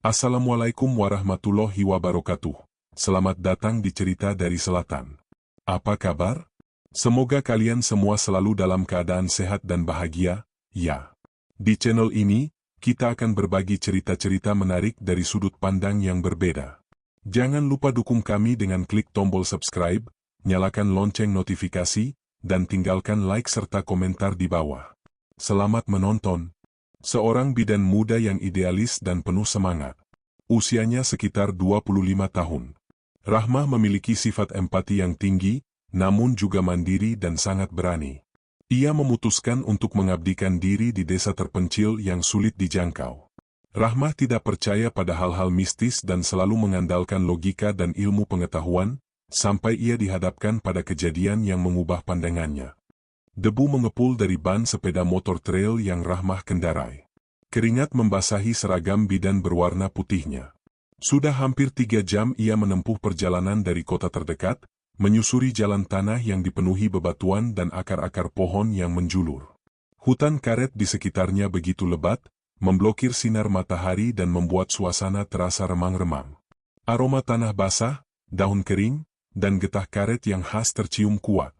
Assalamualaikum warahmatullahi wabarakatuh. Selamat datang di Cerita dari Selatan. Apa kabar? Semoga kalian semua selalu dalam keadaan sehat dan bahagia, ya. Di channel ini, kita akan berbagi cerita-cerita menarik dari sudut pandang yang berbeda. Jangan lupa dukung kami dengan klik tombol subscribe, nyalakan lonceng notifikasi, dan tinggalkan like serta komentar di bawah. Selamat menonton. Seorang bidan muda yang idealis dan penuh semangat. Usianya sekitar 25 tahun. Rahmah memiliki sifat empati yang tinggi, namun juga mandiri dan sangat berani. Ia memutuskan untuk mengabdikan diri di desa terpencil yang sulit dijangkau. Rahmah tidak percaya pada hal-hal mistis dan selalu mengandalkan logika dan ilmu pengetahuan, sampai ia dihadapkan pada kejadian yang mengubah pandangannya. Debu mengepul dari ban sepeda motor trail yang Rahmah kendarai. Keringat membasahi seragam bidan berwarna putihnya. Sudah hampir 3 jam ia menempuh perjalanan dari kota terdekat, menyusuri jalan tanah yang dipenuhi bebatuan dan akar-akar pohon yang menjulur. Hutan karet di sekitarnya begitu lebat, memblokir sinar matahari dan membuat suasana terasa remang-remang. Aroma tanah basah, daun kering, dan getah karet yang khas tercium kuat.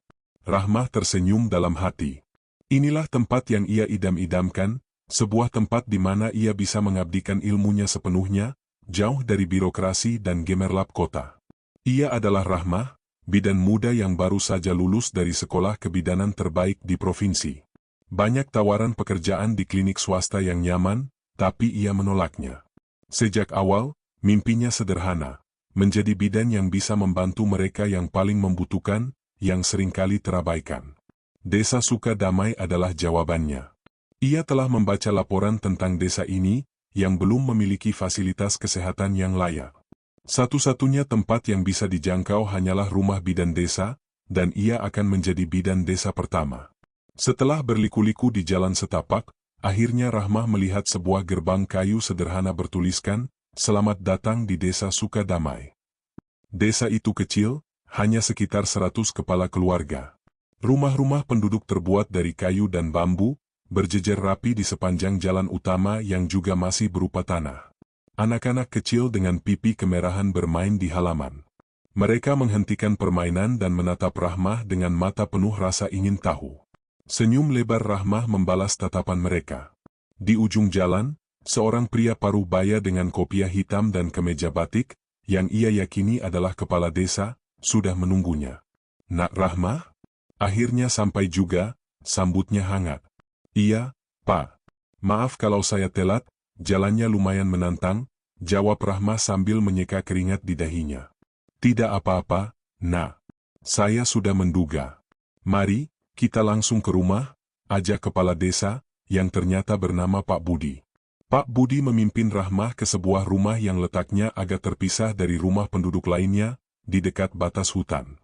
Rahmah tersenyum dalam hati. Inilah tempat yang ia idam-idamkan, sebuah tempat di mana ia bisa mengabdikan ilmunya sepenuhnya, jauh dari birokrasi dan gemerlap kota. Ia adalah Rahmah, bidan muda yang baru saja lulus dari sekolah kebidanan terbaik di provinsi. Banyak tawaran pekerjaan di klinik swasta yang nyaman, tapi ia menolaknya. Sejak awal, mimpinya sederhana, menjadi bidan yang bisa membantu mereka yang paling membutuhkan, yang seringkali terabaikan. Desa Sukadamai adalah jawabannya. Ia telah membaca laporan tentang desa ini, yang belum memiliki fasilitas kesehatan yang layak. Satu-satunya tempat yang bisa dijangkau hanyalah rumah bidan desa, dan ia akan menjadi bidan desa pertama. Setelah berliku-liku di jalan setapak, akhirnya Rahmah melihat sebuah gerbang kayu sederhana bertuliskan, "Selamat datang di Desa Sukadamai." Desa itu kecil, hanya sekitar 100 kepala keluarga. Rumah-rumah penduduk terbuat dari kayu dan bambu, berjejer rapi di sepanjang jalan utama yang juga masih berupa tanah. Anak-anak kecil dengan pipi kemerahan bermain di halaman. Mereka menghentikan permainan dan menatap Rahmah dengan mata penuh rasa ingin tahu. Senyum lebar Rahmah membalas tatapan mereka. Di ujung jalan, seorang pria paruh baya dengan kopiah hitam dan kemeja batik, yang ia yakini adalah kepala desa, sudah menunggunya. "Nak Rahmah?" "Akhirnya sampai juga," sambutnya hangat. "Iya, Pak. Maaf kalau saya telat, jalannya lumayan menantang," jawab Rahmah sambil menyeka keringat di dahinya. "Tidak apa-apa, Nak. Saya sudah menduga. Mari, kita langsung ke rumah," ajak kepala desa, yang ternyata bernama Pak Budi. Pak Budi memimpin Rahmah ke sebuah rumah yang letaknya agak terpisah dari rumah penduduk lainnya, di dekat batas hutan.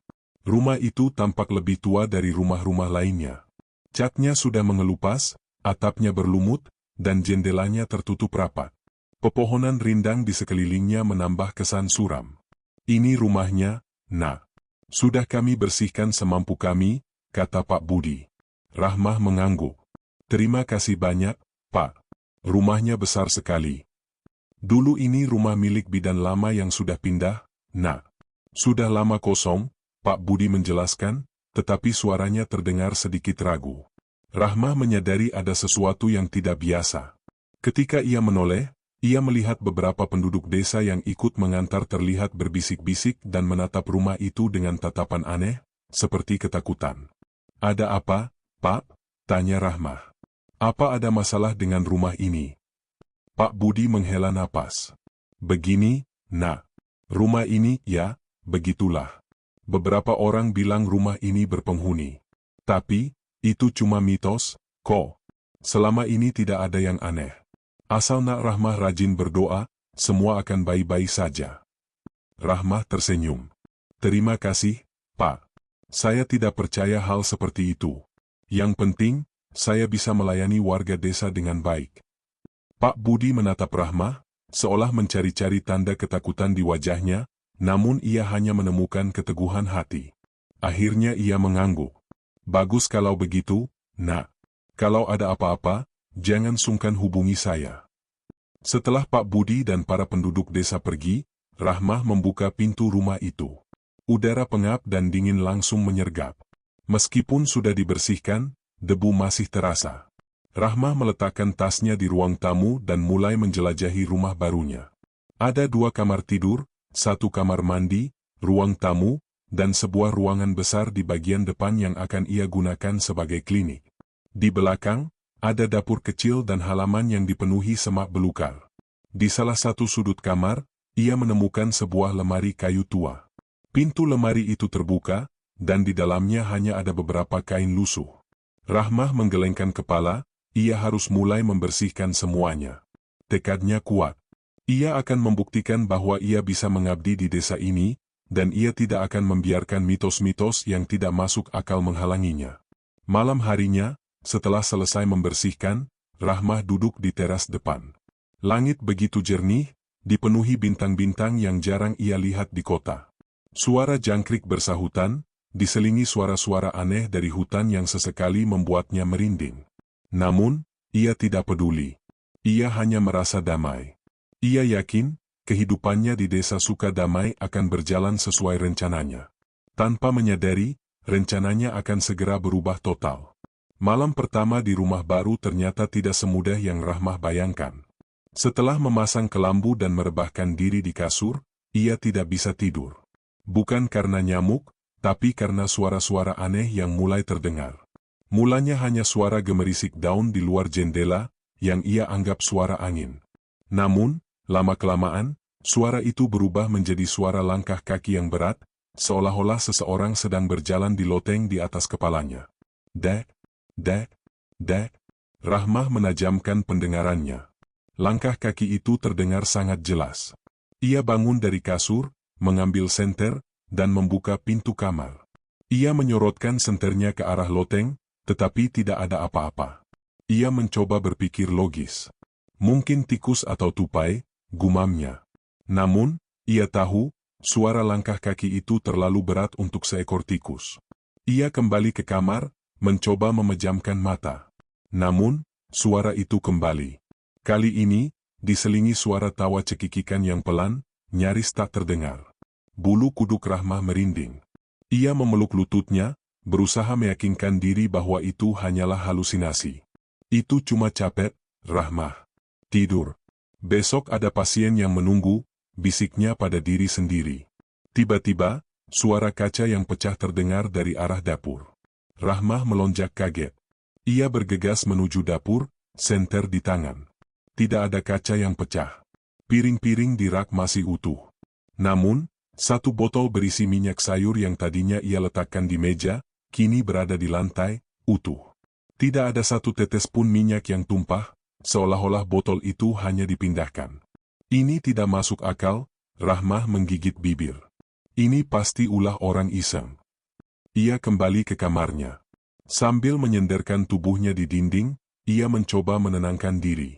Rumah itu tampak lebih tua dari rumah-rumah lainnya. Catnya sudah mengelupas, atapnya berlumut, dan jendelanya tertutup rapat. Pepohonan rindang di sekelilingnya menambah kesan suram. "Ini rumahnya, Nak. Sudah kami bersihkan semampu kami," kata Pak Budi. Rahmah mengangguk. "Terima kasih banyak, Pak. Rumahnya besar sekali." "Dulu ini rumah milik bidan lama yang sudah pindah, Nak." "Sudah lama kosong," Pak Budi menjelaskan, tetapi suaranya terdengar sedikit ragu. Rahmah menyadari ada sesuatu yang tidak biasa. Ketika ia menoleh, ia melihat beberapa penduduk desa yang ikut mengantar terlihat berbisik-bisik dan menatap rumah itu dengan tatapan aneh, seperti ketakutan. "Ada apa, Pak?" tanya Rahmah. "Apa ada masalah dengan rumah ini?" Pak Budi menghela napas. "Begini, Nak. Rumah ini, ya, begitulah. Beberapa orang bilang rumah ini berpenghuni. Tapi, itu cuma mitos, kok. Selama ini tidak ada yang aneh. Asal Nak Rahmah rajin berdoa, semua akan baik-baik saja." Rahmah tersenyum. "Terima kasih, Pak. Saya tidak percaya hal seperti itu. Yang penting, saya bisa melayani warga desa dengan baik." Pak Budi menatap Rahmah, seolah mencari-cari tanda ketakutan di wajahnya, namun ia hanya menemukan keteguhan hati. Akhirnya ia mengangguk. "Bagus kalau begitu, Nak. Kalau ada apa-apa, jangan sungkan hubungi saya." Setelah Pak Budi dan para penduduk desa pergi, Rahmah membuka pintu rumah itu. Udara pengap dan dingin langsung menyergap. Meskipun sudah dibersihkan, debu masih terasa. Rahmah meletakkan tasnya di ruang tamu dan mulai menjelajahi rumah barunya. Ada 2 kamar tidur, 1 kamar mandi, ruang tamu, dan sebuah ruangan besar di bagian depan yang akan ia gunakan sebagai klinik. Di belakang, ada dapur kecil dan halaman yang dipenuhi semak belukar. Di salah satu sudut kamar, ia menemukan sebuah lemari kayu tua. Pintu lemari itu terbuka, dan di dalamnya hanya ada beberapa kain lusuh. Rahmah menggelengkan kepala, ia harus mulai membersihkan semuanya. Tekadnya kuat. Ia akan membuktikan bahwa ia bisa mengabdi di desa ini, dan ia tidak akan membiarkan mitos-mitos yang tidak masuk akal menghalanginya. Malam harinya, setelah selesai membersihkan, Rahmah duduk di teras depan. Langit begitu jernih, dipenuhi bintang-bintang yang jarang ia lihat di kota. Suara jangkrik bersahutan, diselingi suara-suara aneh dari hutan yang sesekali membuatnya merinding. Namun, ia tidak peduli. Ia hanya merasa damai. Ia yakin, kehidupannya di desa Sukadamai akan berjalan sesuai rencananya. Tanpa menyadari, rencananya akan segera berubah total. Malam pertama di rumah baru ternyata tidak semudah yang Rahmah bayangkan. Setelah memasang kelambu dan merebahkan diri di kasur, ia tidak bisa tidur. Bukan karena nyamuk, tapi karena suara-suara aneh yang mulai terdengar. Mulanya hanya suara gemerisik daun di luar jendela, yang ia anggap suara angin. Namun, lama-kelamaan, suara itu berubah menjadi suara langkah kaki yang berat, seolah-olah seseorang sedang berjalan di loteng di atas kepalanya. Dek, dek, dek. Rahmah menajamkan pendengarannya. Langkah kaki itu terdengar sangat jelas. Ia bangun dari kasur, mengambil senter, dan membuka pintu kamar. Ia menyorotkan senternya ke arah loteng, tetapi tidak ada apa-apa. Ia mencoba berpikir logis. Mungkin tikus atau tupai, gumamnya. Namun, ia tahu, suara langkah kaki itu terlalu berat untuk seekor tikus. Ia kembali ke kamar, mencoba memejamkan mata. Namun, suara itu kembali. Kali ini, diselingi suara tawa cekikikan yang pelan, nyaris tak terdengar. Bulu kuduk Rahmah merinding. Ia memeluk lututnya, berusaha meyakinkan diri bahwa itu hanyalah halusinasi. Itu cuma capek, Rahmah. Tidur. Besok ada pasien yang menunggu, bisiknya pada diri sendiri. Tiba-tiba, suara kaca yang pecah terdengar dari arah dapur. Rahmah melonjak kaget. Ia bergegas menuju dapur, senter di tangan. Tidak ada kaca yang pecah. Piring-piring di rak masih utuh. Namun, satu botol berisi minyak sayur yang tadinya ia letakkan di meja, kini berada di lantai, utuh. Tidak ada satu tetes pun minyak yang tumpah, seolah-olah botol itu hanya dipindahkan. Ini tidak masuk akal, Rahmah menggigit bibir. Ini pasti ulah orang iseng. Ia kembali ke kamarnya. Sambil menyenderkan tubuhnya di dinding, ia mencoba menenangkan diri.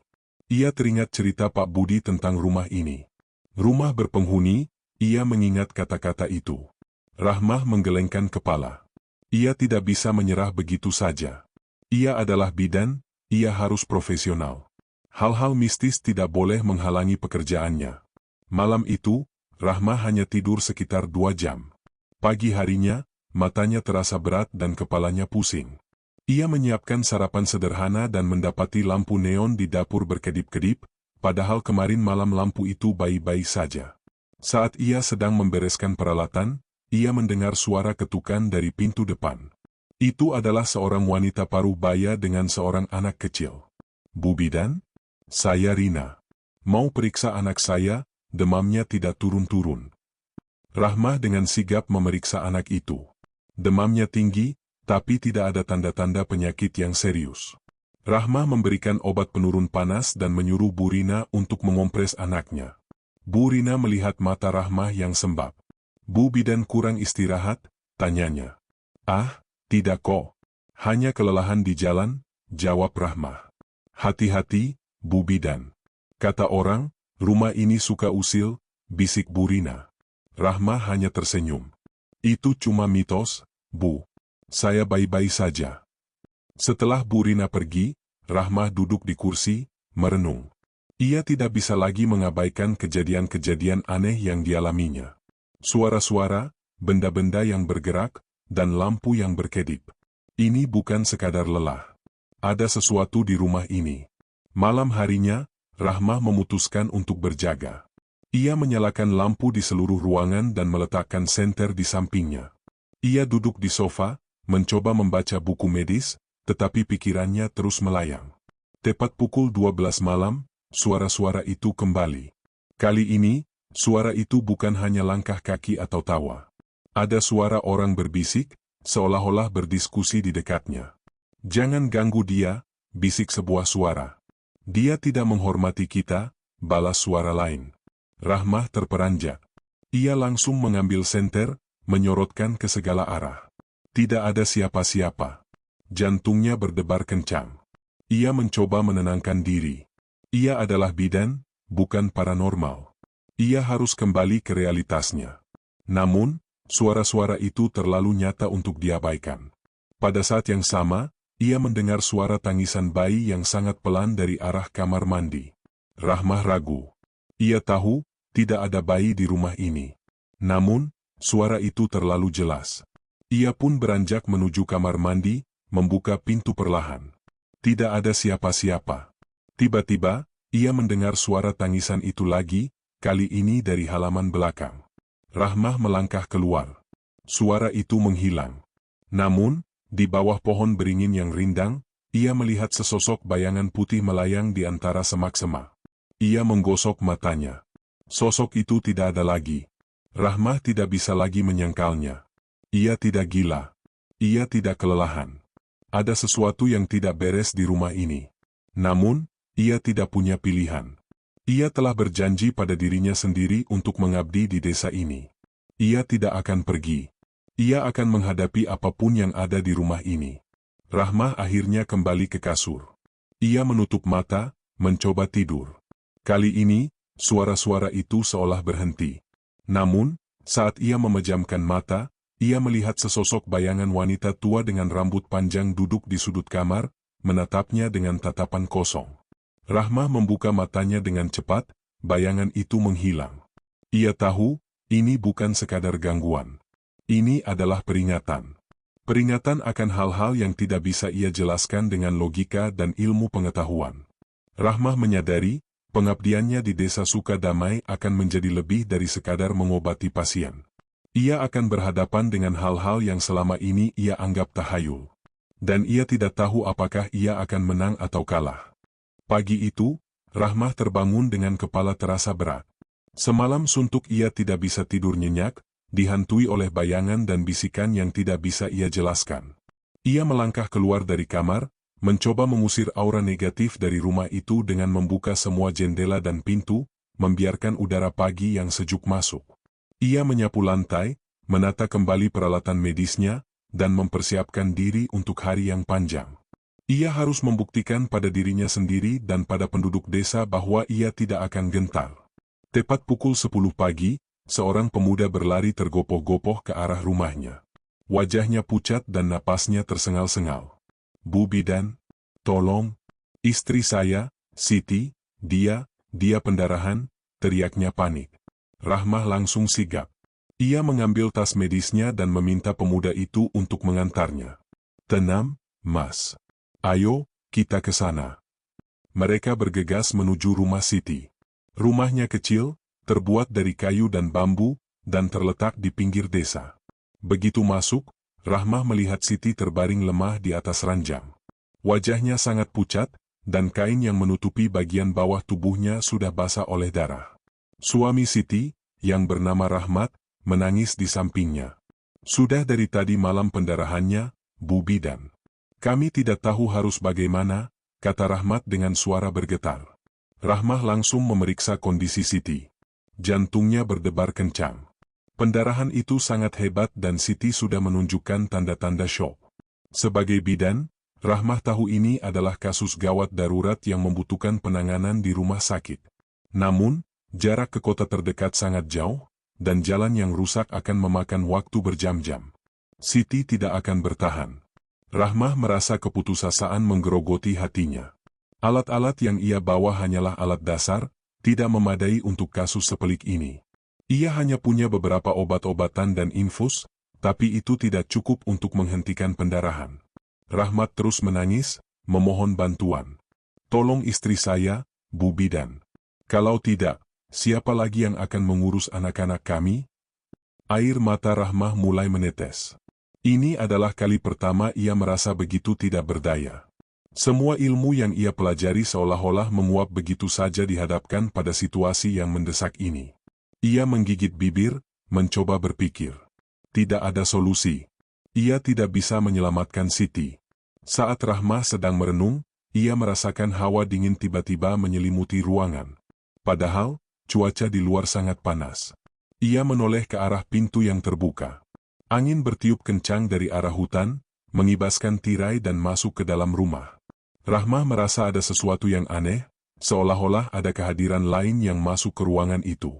Ia teringat cerita Pak Budi tentang rumah ini. Rumah berpenghuni, ia mengingat kata-kata itu. Rahmah menggelengkan kepala. Ia tidak bisa menyerah begitu saja. Ia adalah bidan, ia harus profesional. Hal-hal mistis tidak boleh menghalangi pekerjaannya. Malam itu, Rahmah hanya tidur sekitar 2 jam. Pagi harinya, matanya terasa berat dan kepalanya pusing. Ia menyiapkan sarapan sederhana dan mendapati lampu neon di dapur berkedip-kedip, padahal kemarin malam lampu itu baik-baik saja. Saat ia sedang membereskan peralatan, ia mendengar suara ketukan dari pintu depan. Itu adalah seorang wanita paruh baya dengan seorang anak kecil. Bu Bidan? Saya Rina. Mau periksa anak saya, demamnya tidak turun-turun. Rahmah dengan sigap memeriksa anak itu. Demamnya tinggi, tapi tidak ada tanda-tanda penyakit yang serius. Rahmah memberikan obat penurun panas dan menyuruh Bu Rina untuk mengompres anaknya. Bu Rina melihat mata Rahmah yang sembab. Bu Bidan kurang istirahat, tanyanya. Ah, tidak kok. Hanya kelelahan di jalan, jawab Rahmah. Hati-hati, Bu Bidan. Kata orang, rumah ini suka usil, bisik Bu Rina. Rahmah hanya tersenyum. Itu cuma mitos, Bu. Saya baik-baik saja. Setelah Bu Rina pergi, Rahmah duduk di kursi, merenung. Ia tidak bisa lagi mengabaikan kejadian-kejadian aneh yang dialaminya. Suara-suara, benda-benda yang bergerak, dan lampu yang berkedip. Ini bukan sekadar lelah. Ada sesuatu di rumah ini. Malam harinya, Rahmah memutuskan untuk berjaga. Ia menyalakan lampu di seluruh ruangan dan meletakkan senter di sampingnya. Ia duduk di sofa, mencoba membaca buku medis, tetapi pikirannya terus melayang. Tepat pukul 12 malam, suara-suara itu kembali. Kali ini, suara itu bukan hanya langkah kaki atau tawa. Ada suara orang berbisik, seolah-olah berdiskusi di dekatnya. "Jangan ganggu dia," bisik sebuah suara. "Dia tidak menghormati kita," balas suara lain. Rahmah terperanjat. Ia langsung mengambil senter, menyorotkan ke segala arah. Tidak ada siapa-siapa. Jantungnya berdebar kencang. Ia mencoba menenangkan diri. Ia adalah bidan, bukan paranormal. Ia harus kembali ke realitasnya. Namun, suara-suara itu terlalu nyata untuk diabaikan. Pada saat yang sama, ia mendengar suara tangisan bayi yang sangat pelan dari arah kamar mandi. Rahmah ragu. Ia tahu, tidak ada bayi di rumah ini. Namun, suara itu terlalu jelas. Ia pun beranjak menuju kamar mandi, membuka pintu perlahan. Tidak ada siapa-siapa. Tiba-tiba, ia mendengar suara tangisan itu lagi, kali ini dari halaman belakang. Rahmah melangkah keluar. Suara itu menghilang. Namun, di bawah pohon beringin yang rindang, ia melihat sesosok bayangan putih melayang di antara semak-semak. Ia menggosok matanya. Sosok itu tidak ada lagi. Rahmah tidak bisa lagi menyangkalnya. Ia tidak gila. Ia tidak kelelahan. Ada sesuatu yang tidak beres di rumah ini. Namun, ia tidak punya pilihan. Ia telah berjanji pada dirinya sendiri untuk mengabdi di desa ini. Ia tidak akan pergi. Ia akan menghadapi apapun yang ada di rumah ini. Rahmah akhirnya kembali ke kasur. Ia menutup mata, mencoba tidur. Kali ini, suara-suara itu seolah berhenti. Namun, saat ia memejamkan mata, ia melihat sesosok bayangan wanita tua dengan rambut panjang duduk di sudut kamar, menatapnya dengan tatapan kosong. Rahmah membuka matanya dengan cepat, bayangan itu menghilang. Ia tahu, ini bukan sekadar gangguan. Ini adalah peringatan. Peringatan akan hal-hal yang tidak bisa ia jelaskan dengan logika dan ilmu pengetahuan. Rahmah menyadari, pengabdiannya di desa Sukadamai akan menjadi lebih dari sekadar mengobati pasien. Ia akan berhadapan dengan hal-hal yang selama ini ia anggap tahayul. Dan ia tidak tahu apakah ia akan menang atau kalah. Pagi itu, Rahmah terbangun dengan kepala terasa berat. Semalam suntuk ia tidak bisa tidur nyenyak, dihantui oleh bayangan dan bisikan yang tidak bisa ia jelaskan. Ia melangkah keluar dari kamar, mencoba mengusir aura negatif dari rumah itu dengan membuka semua jendela dan pintu, membiarkan udara pagi yang sejuk masuk. Ia menyapu lantai, menata kembali peralatan medisnya, dan mempersiapkan diri untuk hari yang panjang. Ia harus membuktikan pada dirinya sendiri dan pada penduduk desa bahwa ia tidak akan gentar. Tepat pukul 10 pagi, seorang pemuda berlari tergopoh-gopoh ke arah rumahnya. Wajahnya pucat dan napasnya tersengal-sengal. "Bu Bidan, tolong, istri saya, Siti, dia pendarahan," teriaknya panik. Rahmah langsung sigap. Ia mengambil tas medisnya dan meminta pemuda itu untuk mengantarnya. "Tenang, Mas. Ayo, kita ke sana." Mereka bergegas menuju rumah Siti. Rumahnya kecil, terbuat dari kayu dan bambu, dan terletak di pinggir desa. Begitu masuk, Rahmah melihat Siti terbaring lemah di atas ranjang. Wajahnya sangat pucat, dan kain yang menutupi bagian bawah tubuhnya sudah basah oleh darah. Suami Siti, yang bernama Rahmat, menangis di sampingnya. "Sudah dari tadi malam pendarahannya, Bu Bidan. Kami tidak tahu harus bagaimana," kata Rahmat dengan suara bergetar. Rahmah langsung memeriksa kondisi Siti. Jantungnya berdebar kencang. Pendarahan itu sangat hebat dan Siti sudah menunjukkan tanda-tanda syok. Sebagai bidan, Rahmah tahu ini adalah kasus gawat darurat yang membutuhkan penanganan di rumah sakit. Namun, jarak ke kota terdekat sangat jauh, dan jalan yang rusak akan memakan waktu berjam-jam. Siti tidak akan bertahan. Rahmah merasa keputusasaan menggerogoti hatinya. Alat-alat yang ia bawa hanyalah alat dasar, tidak memadai untuk kasus sepelik ini. Ia hanya punya beberapa obat-obatan dan infus, tapi itu tidak cukup untuk menghentikan pendarahan. Rahmat terus menangis, memohon bantuan. Tolong istri saya, Bu Bidan. Kalau tidak, siapa lagi yang akan mengurus anak-anak kami? Air mata Rahmah mulai menetes. Ini adalah kali pertama ia merasa begitu tidak berdaya. Semua ilmu yang ia pelajari seolah-olah menguap begitu saja dihadapkan pada situasi yang mendesak ini. Ia menggigit bibir, mencoba berpikir. Tidak ada solusi. Ia tidak bisa menyelamatkan Siti. Saat Rahmah sedang merenung, ia merasakan hawa dingin tiba-tiba menyelimuti ruangan. Padahal, cuaca di luar sangat panas. Ia menoleh ke arah pintu yang terbuka. Angin bertiup kencang dari arah hutan, mengibaskan tirai dan masuk ke dalam rumah. Rahmah merasa ada sesuatu yang aneh, seolah-olah ada kehadiran lain yang masuk ke ruangan itu.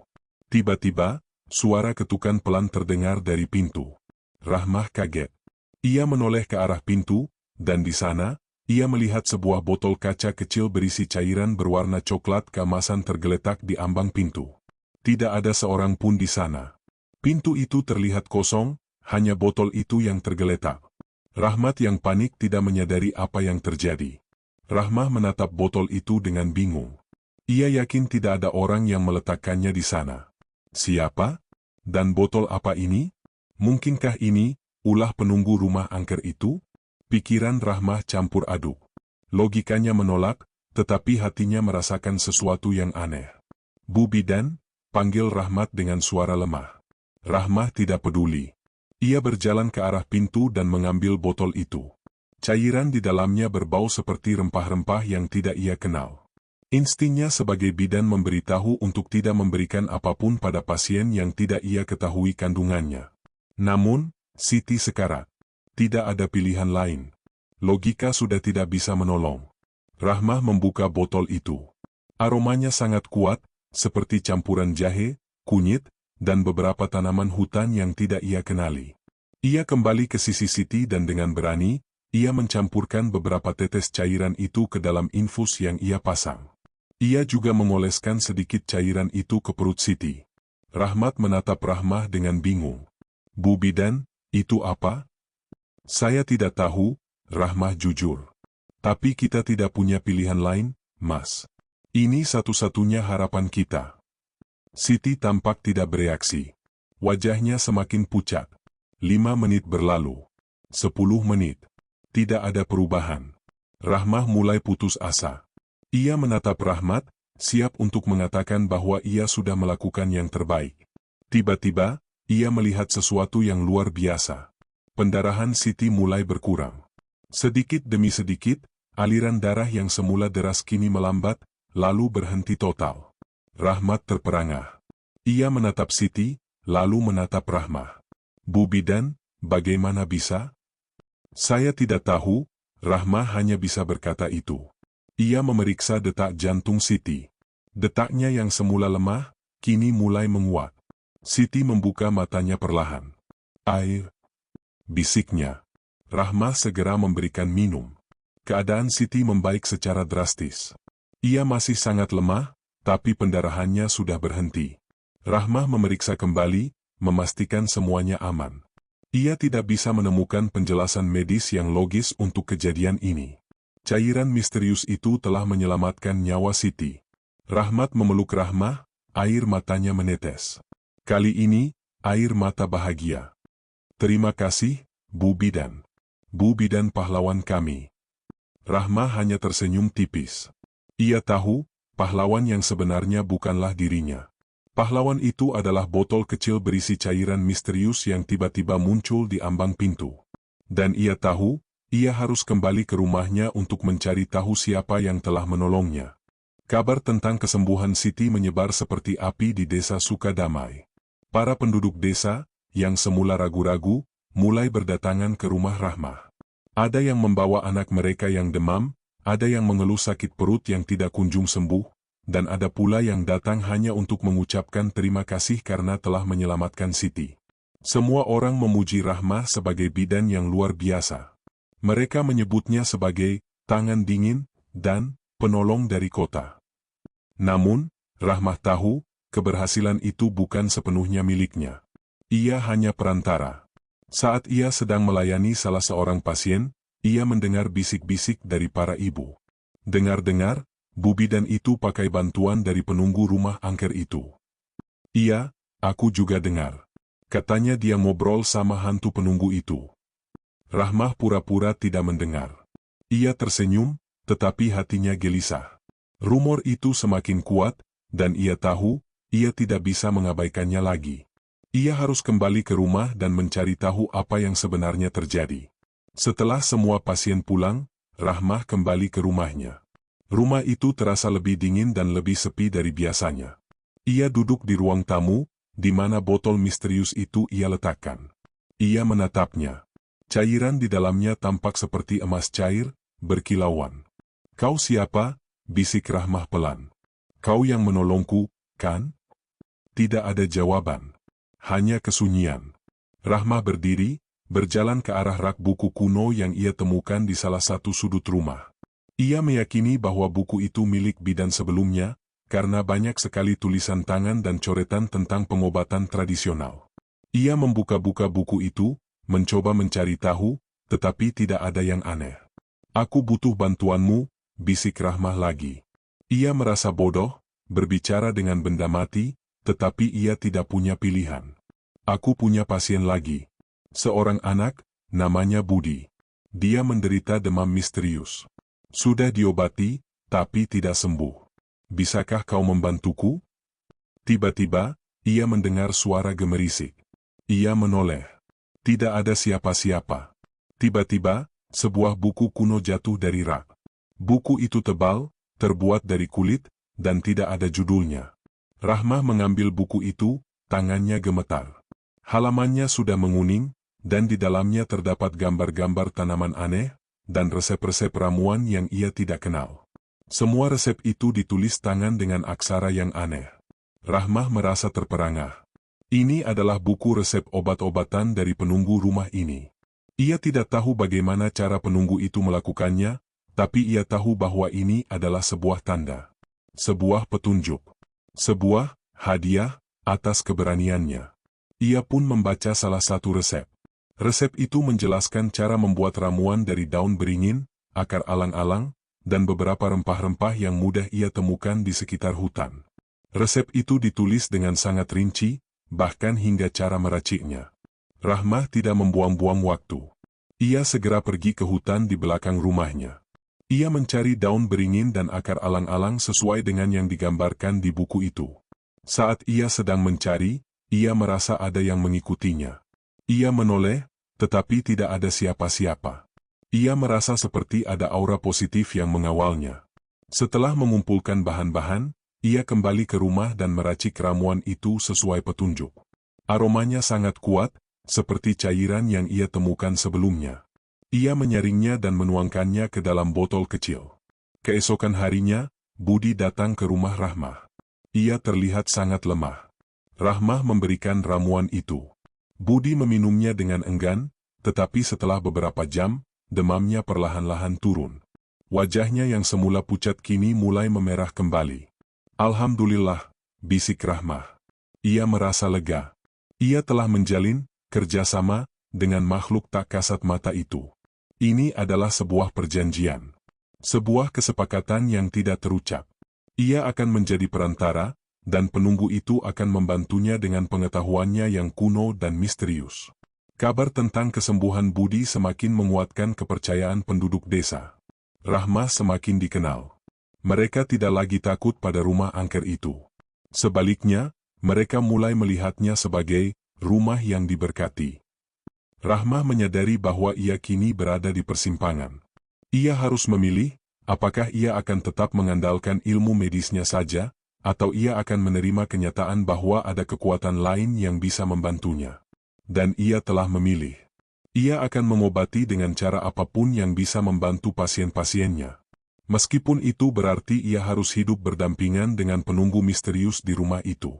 Tiba-tiba, suara ketukan pelan terdengar dari pintu. Rahmah kaget. Ia menoleh ke arah pintu, dan di sana, ia melihat sebuah botol kaca kecil berisi cairan berwarna coklat kemasan tergeletak di ambang pintu. Tidak ada seorang pun di sana. Pintu itu terlihat kosong, hanya botol itu yang tergeletak. Rahmat yang panik tidak menyadari apa yang terjadi. Rahmah menatap botol itu dengan bingung. Ia yakin tidak ada orang yang meletakkannya di sana. Siapa? Dan botol apa ini? Mungkinkah ini ulah penunggu rumah angker itu? Pikiran Rahmah campur aduk. Logikanya menolak, tetapi hatinya merasakan sesuatu yang aneh. Bu Bidan, panggil Rahmat dengan suara lemah. Rahmah tidak peduli. Ia berjalan ke arah pintu dan mengambil botol itu. Cairan di dalamnya berbau seperti rempah-rempah yang tidak ia kenal. Instingnya sebagai bidan memberitahu untuk tidak memberikan apapun pada pasien yang tidak ia ketahui kandungannya. Namun, Siti sekarat. Tidak ada pilihan lain. Logika sudah tidak bisa menolong. Rahmah membuka botol itu. Aromanya sangat kuat, seperti campuran jahe, kunyit, dan beberapa tanaman hutan yang tidak ia kenali. Ia kembali ke sisi Siti dan dengan berani, ia mencampurkan beberapa tetes cairan itu ke dalam infus yang ia pasang. Ia juga mengoleskan sedikit cairan itu ke perut Siti. Rahmat menatap Rahmah dengan bingung. Bu Bidan, itu apa? Saya tidak tahu, Rahmah jujur. Tapi kita tidak punya pilihan lain, Mas. Ini satu-satunya harapan kita. Siti tampak tidak bereaksi. Wajahnya semakin pucat. 5 menit berlalu. 10 menit. Tidak ada perubahan. Rahmah mulai putus asa. Ia menatap Rahmat, siap untuk mengatakan bahwa ia sudah melakukan yang terbaik. Tiba-tiba, ia melihat sesuatu yang luar biasa. Pendarahan Siti mulai berkurang. Sedikit demi sedikit, aliran darah yang semula deras kini melambat, lalu berhenti total. Rahmat terperangah. Ia menatap Siti, lalu menatap Rahmah. Bu Bidan, bagaimana bisa? Saya tidak tahu, Rahmah hanya bisa berkata itu. Ia memeriksa detak jantung Siti. Detaknya yang semula lemah, kini mulai menguat. Siti membuka matanya perlahan. Air, bisiknya. Rahmah segera memberikan minum. Keadaan Siti membaik secara drastis. Ia masih sangat lemah, tapi pendarahannya sudah berhenti. Rahmah memeriksa kembali, memastikan semuanya aman. Ia tidak bisa menemukan penjelasan medis yang logis untuk kejadian ini. Cairan misterius itu telah menyelamatkan nyawa Siti. Rahmat memeluk Rahmah, air matanya menetes. Kali ini, air mata bahagia. Terima kasih, Bu Bidan. Bu Bidan pahlawan kami. Rahmah hanya tersenyum tipis. Ia tahu, pahlawan yang sebenarnya bukanlah dirinya. Pahlawan itu adalah botol kecil berisi cairan misterius yang tiba-tiba muncul di ambang pintu. Dan ia tahu, ia harus kembali ke rumahnya untuk mencari tahu siapa yang telah menolongnya. Kabar tentang kesembuhan Siti menyebar seperti api di desa Sukadamai. Para penduduk desa, yang semula ragu-ragu, mulai berdatangan ke rumah Rahmah. Ada yang membawa anak mereka yang demam, ada yang mengeluh sakit perut yang tidak kunjung sembuh, dan ada pula yang datang hanya untuk mengucapkan terima kasih karena telah menyelamatkan Siti. Semua orang memuji Rahmah sebagai bidan yang luar biasa. Mereka menyebutnya sebagai tangan dingin dan penolong dari kota. Namun, Rahmah tahu, keberhasilan itu bukan sepenuhnya miliknya. Ia hanya perantara. Saat ia sedang melayani salah seorang pasien, ia mendengar bisik-bisik dari para ibu. Dengar-dengar, Bu Bidan itu pakai bantuan dari penunggu rumah angker itu. Iya, aku juga dengar. Katanya dia ngobrol sama hantu penunggu itu. Rahmah pura-pura tidak mendengar. Ia tersenyum, tetapi hatinya gelisah. Rumor itu semakin kuat, dan ia tahu, ia tidak bisa mengabaikannya lagi. Ia harus kembali ke rumah dan mencari tahu apa yang sebenarnya terjadi. Setelah semua pasien pulang, Rahmah kembali ke rumahnya. Rumah itu terasa lebih dingin dan lebih sepi dari biasanya. Ia duduk di ruang tamu, di mana botol misterius itu ia letakkan. Ia menatapnya. Cairan di dalamnya tampak seperti emas cair, berkilauan. "Kau siapa?" bisik Rahmah pelan. "Kau yang menolongku, kan?" Tidak ada jawaban. Hanya kesunyian. Rahmah berdiri, berjalan ke arah rak buku kuno yang ia temukan di salah satu sudut rumah. Ia meyakini bahwa buku itu milik bidan sebelumnya, karena banyak sekali tulisan tangan dan coretan tentang pengobatan tradisional. Ia membuka-buka buku itu, mencoba mencari tahu, tetapi tidak ada yang aneh. "Aku butuh bantuanmu," bisik Rahmah lagi. Ia merasa bodoh, berbicara dengan benda mati, tetapi ia tidak punya pilihan. "Aku punya pasien lagi. Seorang anak, namanya Budi. Dia menderita demam misterius. Sudah diobati, tapi tidak sembuh. Bisakah kau membantuku?" Tiba-tiba, ia mendengar suara gemerisik. Ia menoleh. Tidak ada siapa-siapa. Tiba-tiba, sebuah buku kuno jatuh dari rak. Buku itu tebal, terbuat dari kulit, dan tidak ada judulnya. Rahmah mengambil buku itu, tangannya gemetar. Halamannya sudah menguning, dan di dalamnya terdapat gambar-gambar tanaman aneh, dan resep-resep ramuan yang ia tidak kenal. Semua resep itu ditulis tangan dengan aksara yang aneh. Rahmah merasa terperangah. Ini adalah buku resep obat-obatan dari penunggu rumah ini. Ia tidak tahu bagaimana cara penunggu itu melakukannya, tapi ia tahu bahwa ini adalah sebuah tanda. Sebuah petunjuk. Sebuah hadiah atas keberaniannya. Ia pun membaca salah satu resep. Resep itu menjelaskan cara membuat ramuan dari daun beringin, akar alang-alang, dan beberapa rempah-rempah yang mudah ia temukan di sekitar hutan. Resep itu ditulis dengan sangat rinci, bahkan hingga cara meraciknya. Rahmah tidak membuang-buang waktu. Ia segera pergi ke hutan di belakang rumahnya. Ia mencari daun beringin dan akar alang-alang sesuai dengan yang digambarkan di buku itu. Saat ia sedang mencari, ia merasa ada yang mengikutinya. Ia menoleh, tetapi tidak ada siapa-siapa. Ia merasa seperti ada aura positif yang mengawalnya. Setelah mengumpulkan bahan-bahan, ia kembali ke rumah dan meracik ramuan itu sesuai petunjuk. Aromanya sangat kuat, seperti cairan yang ia temukan sebelumnya. Ia menyaringnya dan menuangkannya ke dalam botol kecil. Keesokan harinya, Budi datang ke rumah Rahmah. Ia terlihat sangat lemah. Rahmah memberikan ramuan itu. Budi meminumnya dengan enggan, tetapi setelah beberapa jam, demamnya perlahan-lahan turun. Wajahnya yang semula pucat kini mulai memerah kembali. "Alhamdulillah," bisik Rahmah. Ia merasa lega. Ia telah menjalin kerjasama dengan makhluk tak kasat mata itu. Ini adalah sebuah perjanjian. Sebuah kesepakatan yang tidak terucap. Ia akan menjadi perantara, dan penunggu itu akan membantunya dengan pengetahuannya yang kuno dan misterius. Kabar tentang kesembuhan Budi semakin menguatkan kepercayaan penduduk desa. Rahmah semakin dikenal. Mereka tidak lagi takut pada rumah angker itu. Sebaliknya, mereka mulai melihatnya sebagai rumah yang diberkati. Rahmah menyadari bahwa ia kini berada di persimpangan. Ia harus memilih, apakah ia akan tetap mengandalkan ilmu medisnya saja, atau ia akan menerima kenyataan bahwa ada kekuatan lain yang bisa membantunya. Dan ia telah memilih. Ia akan mengobati dengan cara apapun yang bisa membantu pasien-pasiennya. Meskipun itu berarti ia harus hidup berdampingan dengan penunggu misterius di rumah itu.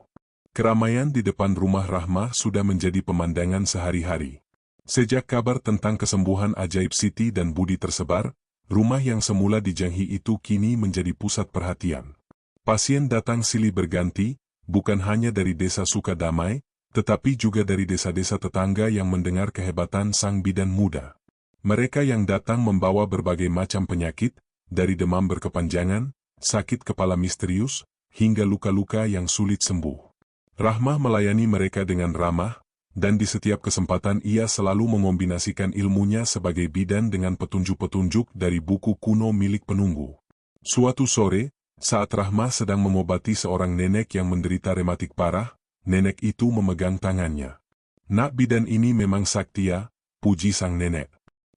Keramaian di depan rumah Rahmah sudah menjadi pemandangan sehari-hari. Sejak kabar tentang kesembuhan ajaib Siti dan Budi tersebar, Rumah yang semula dijanghi itu kini menjadi pusat perhatian. Pasien datang silih berganti, bukan hanya dari desa Sukadamai, tetapi juga dari desa-desa tetangga yang mendengar kehebatan sang bidan muda. Mereka yang datang membawa berbagai macam penyakit, dari demam berkepanjangan, sakit kepala misterius, hingga luka-luka yang sulit sembuh. Rahmah melayani mereka dengan ramah, dan di setiap kesempatan ia selalu mengombinasikan ilmunya sebagai bidan dengan petunjuk-petunjuk dari buku kuno milik penunggu. Suatu sore, saat Rahmah sedang mengobati seorang nenek yang menderita rematik parah, nenek itu memegang tangannya. "Nak bidan ini memang saktia," puji sang nenek.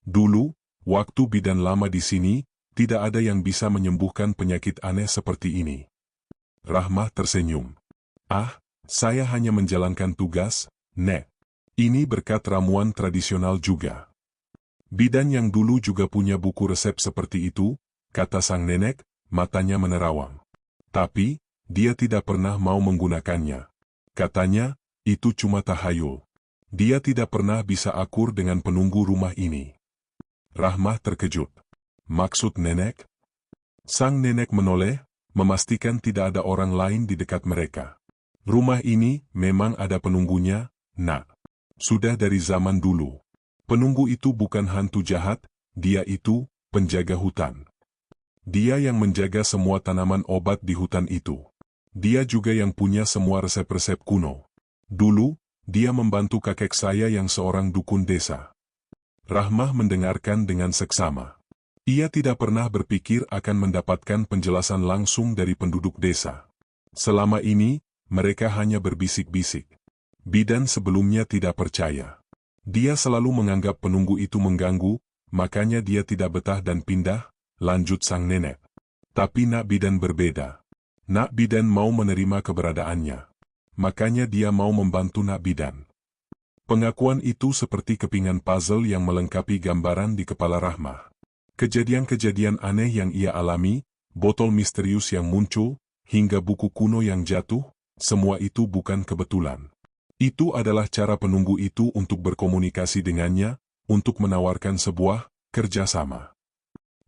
"Dulu, waktu bidan lama di sini, tidak ada yang bisa menyembuhkan penyakit aneh seperti ini." Rahmah tersenyum. "Ah, saya hanya menjalankan tugas, Nek. Ini berkat ramuan tradisional juga." "Bidan yang dulu juga punya buku resep seperti itu," kata sang nenek, matanya menerawang. "Tapi, dia tidak pernah mau menggunakannya. Katanya, itu cuma tahayul. Dia tidak pernah bisa akur dengan penunggu rumah ini." Rahmah terkejut. "Maksud nenek?" Sang nenek menoleh, memastikan tidak ada orang lain di dekat mereka. "Rumah ini memang ada penunggunya, Nak. Sudah dari zaman dulu. Penunggu itu bukan hantu jahat, dia itu penjaga hutan. Dia yang menjaga semua tanaman obat di hutan itu. Dia juga yang punya semua resep-resep kuno. Dulu, dia membantu kakek saya yang seorang dukun desa." Rahmah mendengarkan dengan seksama. Ia tidak pernah berpikir akan mendapatkan penjelasan langsung dari penduduk desa. Selama ini, mereka hanya berbisik-bisik. Bidan sebelumnya tidak percaya. Dia selalu menganggap penunggu itu mengganggu, makanya dia tidak betah dan pindah, lanjut sang nenek. Tapi Nak Bidan berbeda. Nak Bidan mau menerima keberadaannya. Makanya dia mau membantu Nak Bidan. Pengakuan itu seperti kepingan puzzle yang melengkapi gambaran di kepala Rahmah. Kejadian-kejadian aneh yang ia alami, botol misterius yang muncul, hingga buku kuno yang jatuh, semua itu bukan kebetulan. Itu adalah cara penunggu itu untuk berkomunikasi dengannya, untuk menawarkan sebuah kerjasama.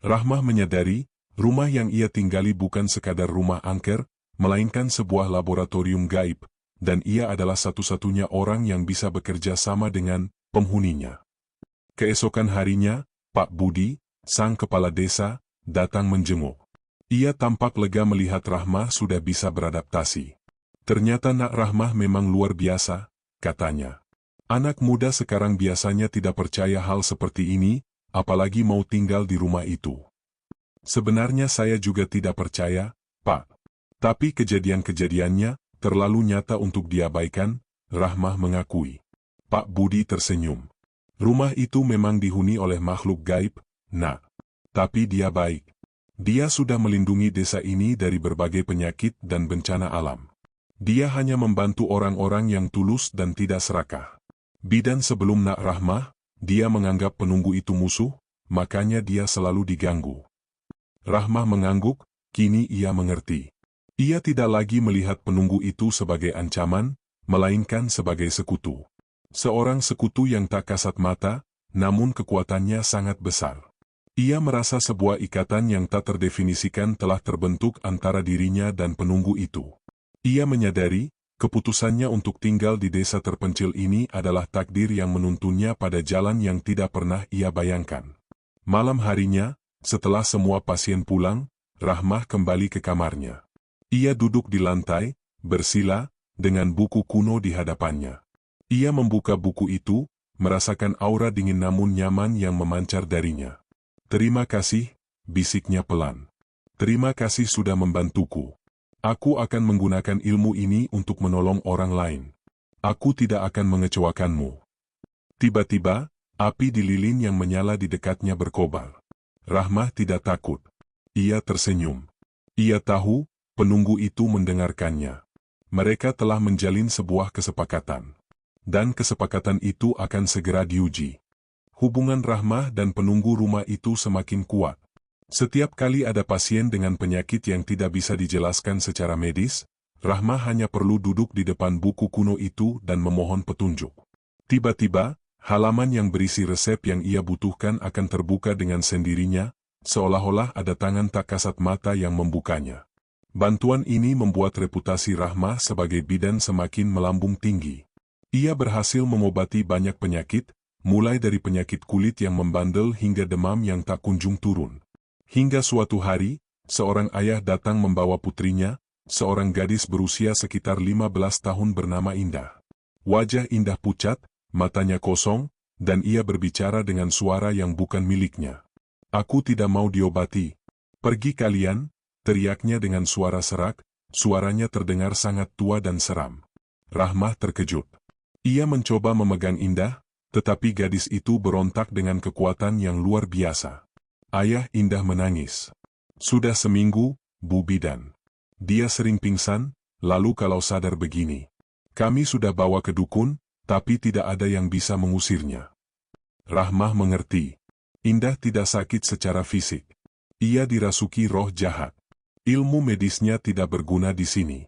Rahmah menyadari, rumah yang ia tinggali bukan sekadar rumah angker, melainkan sebuah laboratorium gaib, dan ia adalah satu-satunya orang yang bisa bekerja sama dengan penghuninya. Keesokan harinya, Pak Budi, sang kepala desa, datang menjenguk. Ia tampak lega melihat Rahmah sudah bisa beradaptasi. "Ternyata Nak Rahmah memang luar biasa," katanya. "Anak muda sekarang biasanya tidak percaya hal seperti ini, apalagi mau tinggal di rumah itu." "Sebenarnya saya juga tidak percaya, Pak. Tapi kejadian-kejadiannya terlalu nyata untuk diabaikan," Rahmah mengakui. Pak Budi tersenyum. "Rumah itu memang dihuni oleh makhluk gaib, Nak. Tapi dia baik. Dia sudah melindungi desa ini dari berbagai penyakit dan bencana alam. Dia hanya membantu orang-orang yang tulus dan tidak serakah. Bidan sebelum Nak Rahmah, dia menganggap penunggu itu musuh, makanya dia selalu diganggu." Rahmah mengangguk, kini ia mengerti. Ia tidak lagi melihat penunggu itu sebagai ancaman, melainkan sebagai sekutu. Seorang sekutu yang tak kasat mata, namun kekuatannya sangat besar. Ia merasa sebuah ikatan yang tak terdefinisikan telah terbentuk antara dirinya dan penunggu itu. Ia menyadari, keputusannya untuk tinggal di desa terpencil ini adalah takdir yang menuntunnya pada jalan yang tidak pernah ia bayangkan. Malam harinya, setelah semua pasien pulang, Rahmah kembali ke kamarnya. Ia duduk di lantai, bersila, dengan buku kuno di hadapannya. Ia membuka buku itu, merasakan aura dingin namun nyaman yang memancar darinya. "Terima kasih," bisiknya pelan. "Terima kasih sudah membantuku. Aku akan menggunakan ilmu ini untuk menolong orang lain. Aku tidak akan mengecewakanmu." Tiba-tiba, api di lilin yang menyala di dekatnya berkobar. Rahmah tidak takut. Ia tersenyum. Ia tahu, penunggu itu mendengarkannya. Mereka telah menjalin sebuah kesepakatan. Dan kesepakatan itu akan segera diuji. Hubungan Rahmah dan penunggu rumah itu semakin kuat. Setiap kali ada pasien dengan penyakit yang tidak bisa dijelaskan secara medis, Rahmah hanya perlu duduk di depan buku kuno itu dan memohon petunjuk. Tiba-tiba, halaman yang berisi resep yang ia butuhkan akan terbuka dengan sendirinya, seolah-olah ada tangan tak kasat mata yang membukanya. Bantuan ini membuat reputasi Rahmah sebagai bidan semakin melambung tinggi. Ia berhasil mengobati banyak penyakit, mulai dari penyakit kulit yang membandel hingga demam yang tak kunjung turun. Hingga suatu hari, seorang ayah datang membawa putrinya, seorang gadis berusia sekitar 15 tahun bernama Indah. Wajah Indah pucat, matanya kosong, dan ia berbicara dengan suara yang bukan miliknya. "Aku tidak mau diobati. Pergi kalian," teriaknya dengan suara serak, suaranya terdengar sangat tua dan seram. Rahmah terkejut. Ia mencoba memegang Indah, tetapi gadis itu berontak dengan kekuatan yang luar biasa. Ayah Indah menangis. "Sudah seminggu, Bu Bidan. Dia sering pingsan, lalu kalau sadar begini. Kami sudah bawa ke dukun, tapi tidak ada yang bisa mengusirnya." Rahmah mengerti. Indah tidak sakit secara fisik. Ia dirasuki roh jahat. Ilmu medisnya tidak berguna di sini.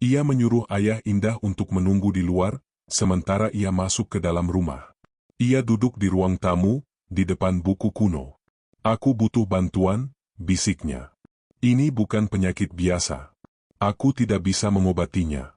Ia menyuruh ayah Indah untuk menunggu di luar, sementara ia masuk ke dalam rumah. Ia duduk di ruang tamu, di depan buku kuno. "Aku butuh bantuan," bisiknya. "Ini bukan penyakit biasa. Aku tidak bisa mengobatinya."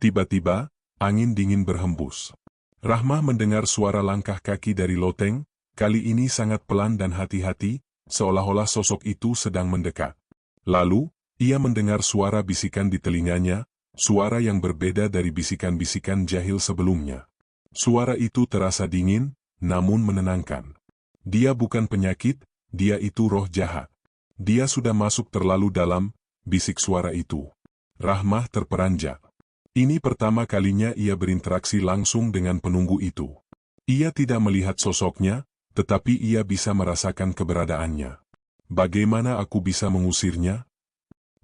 Tiba-tiba, angin dingin berhembus. Rahmah mendengar suara langkah kaki dari loteng, kali ini sangat pelan dan hati-hati, seolah-olah sosok itu sedang mendekat. Lalu, ia mendengar suara bisikan di telinganya, suara yang berbeda dari bisikan-bisikan jahil sebelumnya. Suara itu terasa dingin, namun menenangkan. Dia bukan penyakit, dia itu roh jahat. Dia sudah masuk terlalu dalam, bisik suara itu. Rahmah terperanjat. Ini pertama kalinya ia berinteraksi langsung dengan penunggu itu. Ia tidak melihat sosoknya, tetapi ia bisa merasakan keberadaannya. "Bagaimana aku bisa mengusirnya?"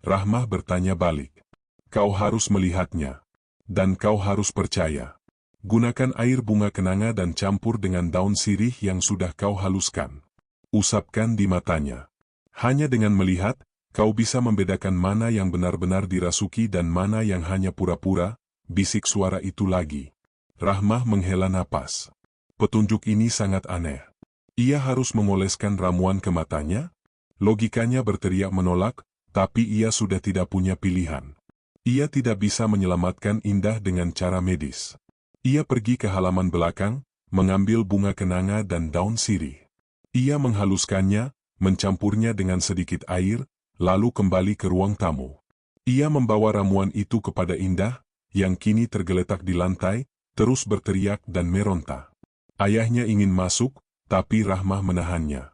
Rahmah bertanya balik. "Kau harus melihatnya. Dan kau harus percaya. Gunakan air bunga kenanga dan campur dengan daun sirih yang sudah kau haluskan. Usapkan di matanya. Hanya dengan melihat, kau bisa membedakan mana yang benar-benar dirasuki dan mana yang hanya pura-pura," bisik suara itu lagi. Rahmah menghela napas. Petunjuk ini sangat aneh. Ia harus mengoleskan ramuan ke matanya? Logikanya berteriak menolak, tapi ia sudah tidak punya pilihan. Ia tidak bisa menyelamatkan Indah dengan cara medis. Ia pergi ke halaman belakang, mengambil bunga kenanga dan daun sirih. Ia menghaluskannya, mencampurnya dengan sedikit air, lalu kembali ke ruang tamu. Ia membawa ramuan itu kepada Indah, yang kini tergeletak di lantai, terus berteriak dan meronta. Ayahnya ingin masuk, tapi Rahmah menahannya.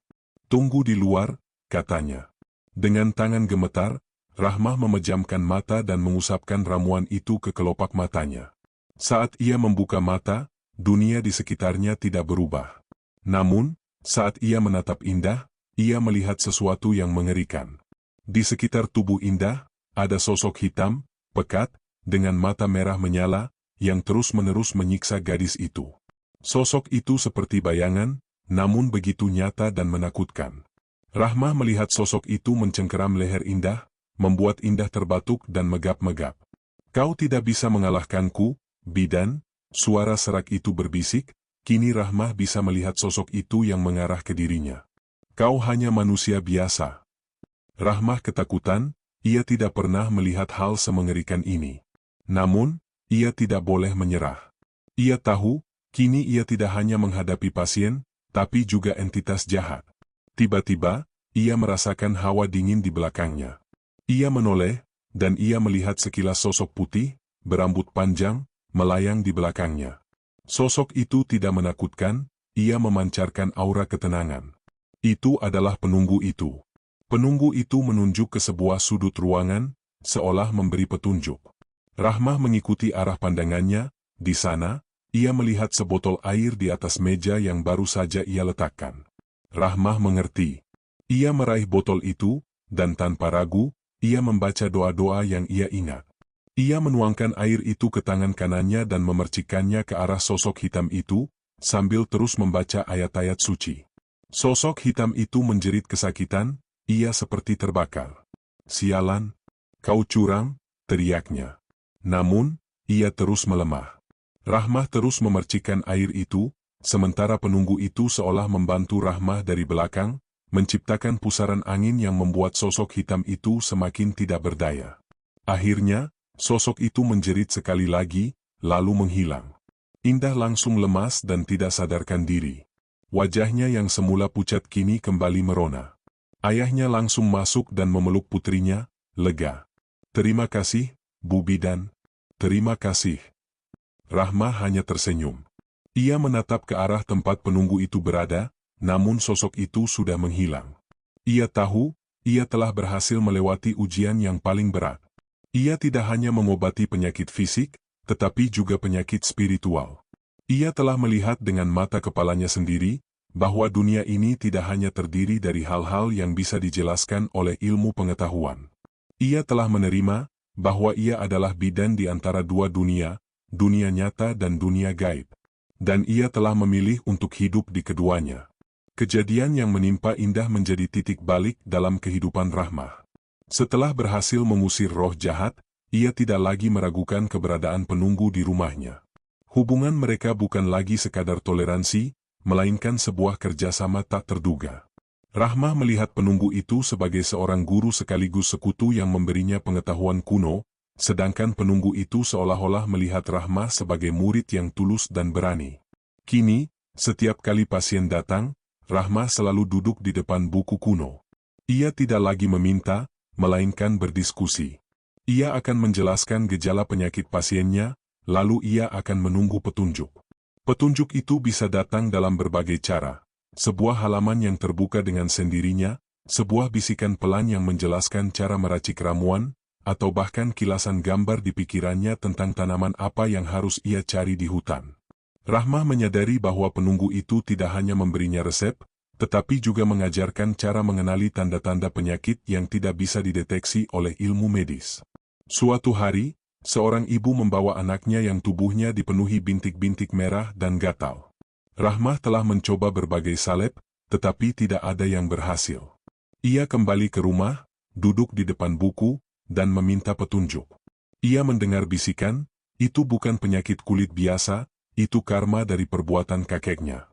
"Tunggu di luar," katanya. Dengan tangan gemetar, Rahmah memejamkan mata dan mengusapkan ramuan itu ke kelopak matanya. Saat ia membuka mata, dunia di sekitarnya tidak berubah. Namun, saat ia menatap Indah, ia melihat sesuatu yang mengerikan. Di sekitar tubuh Indah, ada sosok hitam, pekat, dengan mata merah menyala, yang terus-menerus menyiksa gadis itu. Sosok itu seperti bayangan, namun begitu nyata dan menakutkan. Rahmah melihat sosok itu mencengkeram leher Indah, membuat Indah terbatuk dan megap-megap. "Kau tidak bisa mengalahkanku, Bidan," suara serak itu berbisik. Kini Rahmah bisa melihat sosok itu yang mengarah ke dirinya. "Kau hanya manusia biasa." Rahmah ketakutan, ia tidak pernah melihat hal semengerikan ini. Namun, ia tidak boleh menyerah. Ia tahu, kini ia tidak hanya menghadapi pasien, tapi juga entitas jahat. Tiba-tiba, ia merasakan hawa dingin di belakangnya. Ia menoleh, dan ia melihat sekilas sosok putih, berambut panjang, melayang di belakangnya. Sosok itu tidak menakutkan, ia memancarkan aura ketenangan. Itu adalah penunggu itu. Penunggu itu menunjuk ke sebuah sudut ruangan, seolah memberi petunjuk. Rahmah mengikuti arah pandangannya. Di sana, ia melihat sebotol air di atas meja yang baru saja ia letakkan. Rahmah mengerti. Ia meraih botol itu, dan tanpa ragu, ia membaca doa-doa yang ia ingat. Ia menuangkan air itu ke tangan kanannya dan memercikkannya ke arah sosok hitam itu, sambil terus membaca ayat-ayat suci. Sosok hitam itu menjerit kesakitan, ia seperti terbakar. "Sialan, kau curang," teriaknya. Namun, ia terus melemah. Rahmah terus memercikkan air itu, sementara penunggu itu seolah membantu Rahmah dari belakang, menciptakan pusaran angin yang membuat sosok hitam itu semakin tidak berdaya. Akhirnya, sosok itu menjerit sekali lagi, lalu menghilang. Indah langsung lemas dan tidak sadarkan diri. Wajahnya yang semula pucat kini kembali merona. Ayahnya langsung masuk dan memeluk putrinya, lega. "Terima kasih, Bu Bidan. Terima kasih." Rahma hanya tersenyum. Ia menatap ke arah tempat penunggu itu berada, namun sosok itu sudah menghilang. Ia tahu, ia telah berhasil melewati ujian yang paling berat. Ia tidak hanya mengobati penyakit fisik, tetapi juga penyakit spiritual. Ia telah melihat dengan mata kepalanya sendiri, bahwa dunia ini tidak hanya terdiri dari hal-hal yang bisa dijelaskan oleh ilmu pengetahuan. Ia telah menerima, bahwa ia adalah bidan di antara dua dunia, dunia nyata dan dunia gaib. Dan ia telah memilih untuk hidup di keduanya. Kejadian yang menimpa Indah menjadi titik balik dalam kehidupan Rahmah. Setelah berhasil mengusir roh jahat, ia tidak lagi meragukan keberadaan penunggu di rumahnya. Hubungan mereka bukan lagi sekadar toleransi, melainkan sebuah kerjasama tak terduga. Rahmah melihat penunggu itu sebagai seorang guru sekaligus sekutu yang memberinya pengetahuan kuno, sedangkan penunggu itu seolah-olah melihat Rahmah sebagai murid yang tulus dan berani. Kini, setiap kali pasien datang, Rahmah selalu duduk di depan buku kuno. Ia tidak lagi meminta, melainkan berdiskusi. Ia akan menjelaskan gejala penyakit pasiennya, lalu ia akan menunggu petunjuk. Petunjuk itu bisa datang dalam berbagai cara. Sebuah halaman yang terbuka dengan sendirinya, sebuah bisikan pelan yang menjelaskan cara meracik ramuan, atau bahkan kilasan gambar di pikirannya tentang tanaman apa yang harus ia cari di hutan. Rahmah menyadari bahwa penunggu itu tidak hanya memberinya resep, tetapi juga mengajarkan cara mengenali tanda-tanda penyakit yang tidak bisa dideteksi oleh ilmu medis. Suatu hari, seorang ibu membawa anaknya yang tubuhnya dipenuhi bintik-bintik merah dan gatal. Rahmah telah mencoba berbagai salep, tetapi tidak ada yang berhasil. Ia kembali ke rumah, duduk di depan buku, dan meminta petunjuk. Ia mendengar bisikan, "Itu bukan penyakit kulit biasa, itu karma dari perbuatan kakeknya."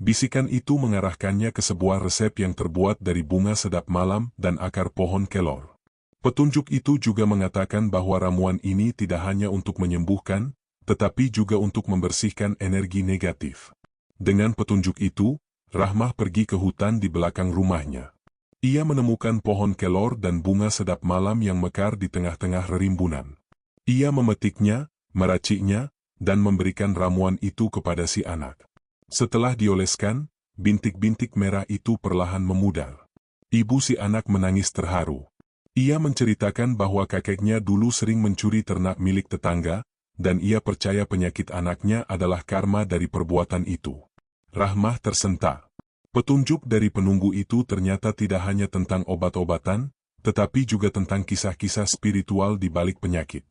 Bisikan itu mengarahkannya ke sebuah resep yang terbuat dari bunga sedap malam dan akar pohon kelor. Petunjuk itu juga mengatakan bahwa ramuan ini tidak hanya untuk menyembuhkan, tetapi juga untuk membersihkan energi negatif. Dengan petunjuk itu, Rahmah pergi ke hutan di belakang rumahnya. Ia menemukan pohon kelor dan bunga sedap malam yang mekar di tengah-tengah rerimbunan. Ia memetiknya, meraciknya, dan memberikan ramuan itu kepada si anak. Setelah dioleskan, bintik-bintik merah itu perlahan memudar. Ibu si anak menangis terharu. Ia menceritakan bahwa kakeknya dulu sering mencuri ternak milik tetangga, dan ia percaya penyakit anaknya adalah karma dari perbuatan itu. Rahmah tersentak. Petunjuk dari penunggu itu ternyata tidak hanya tentang obat-obatan, tetapi juga tentang kisah-kisah spiritual di balik penyakit.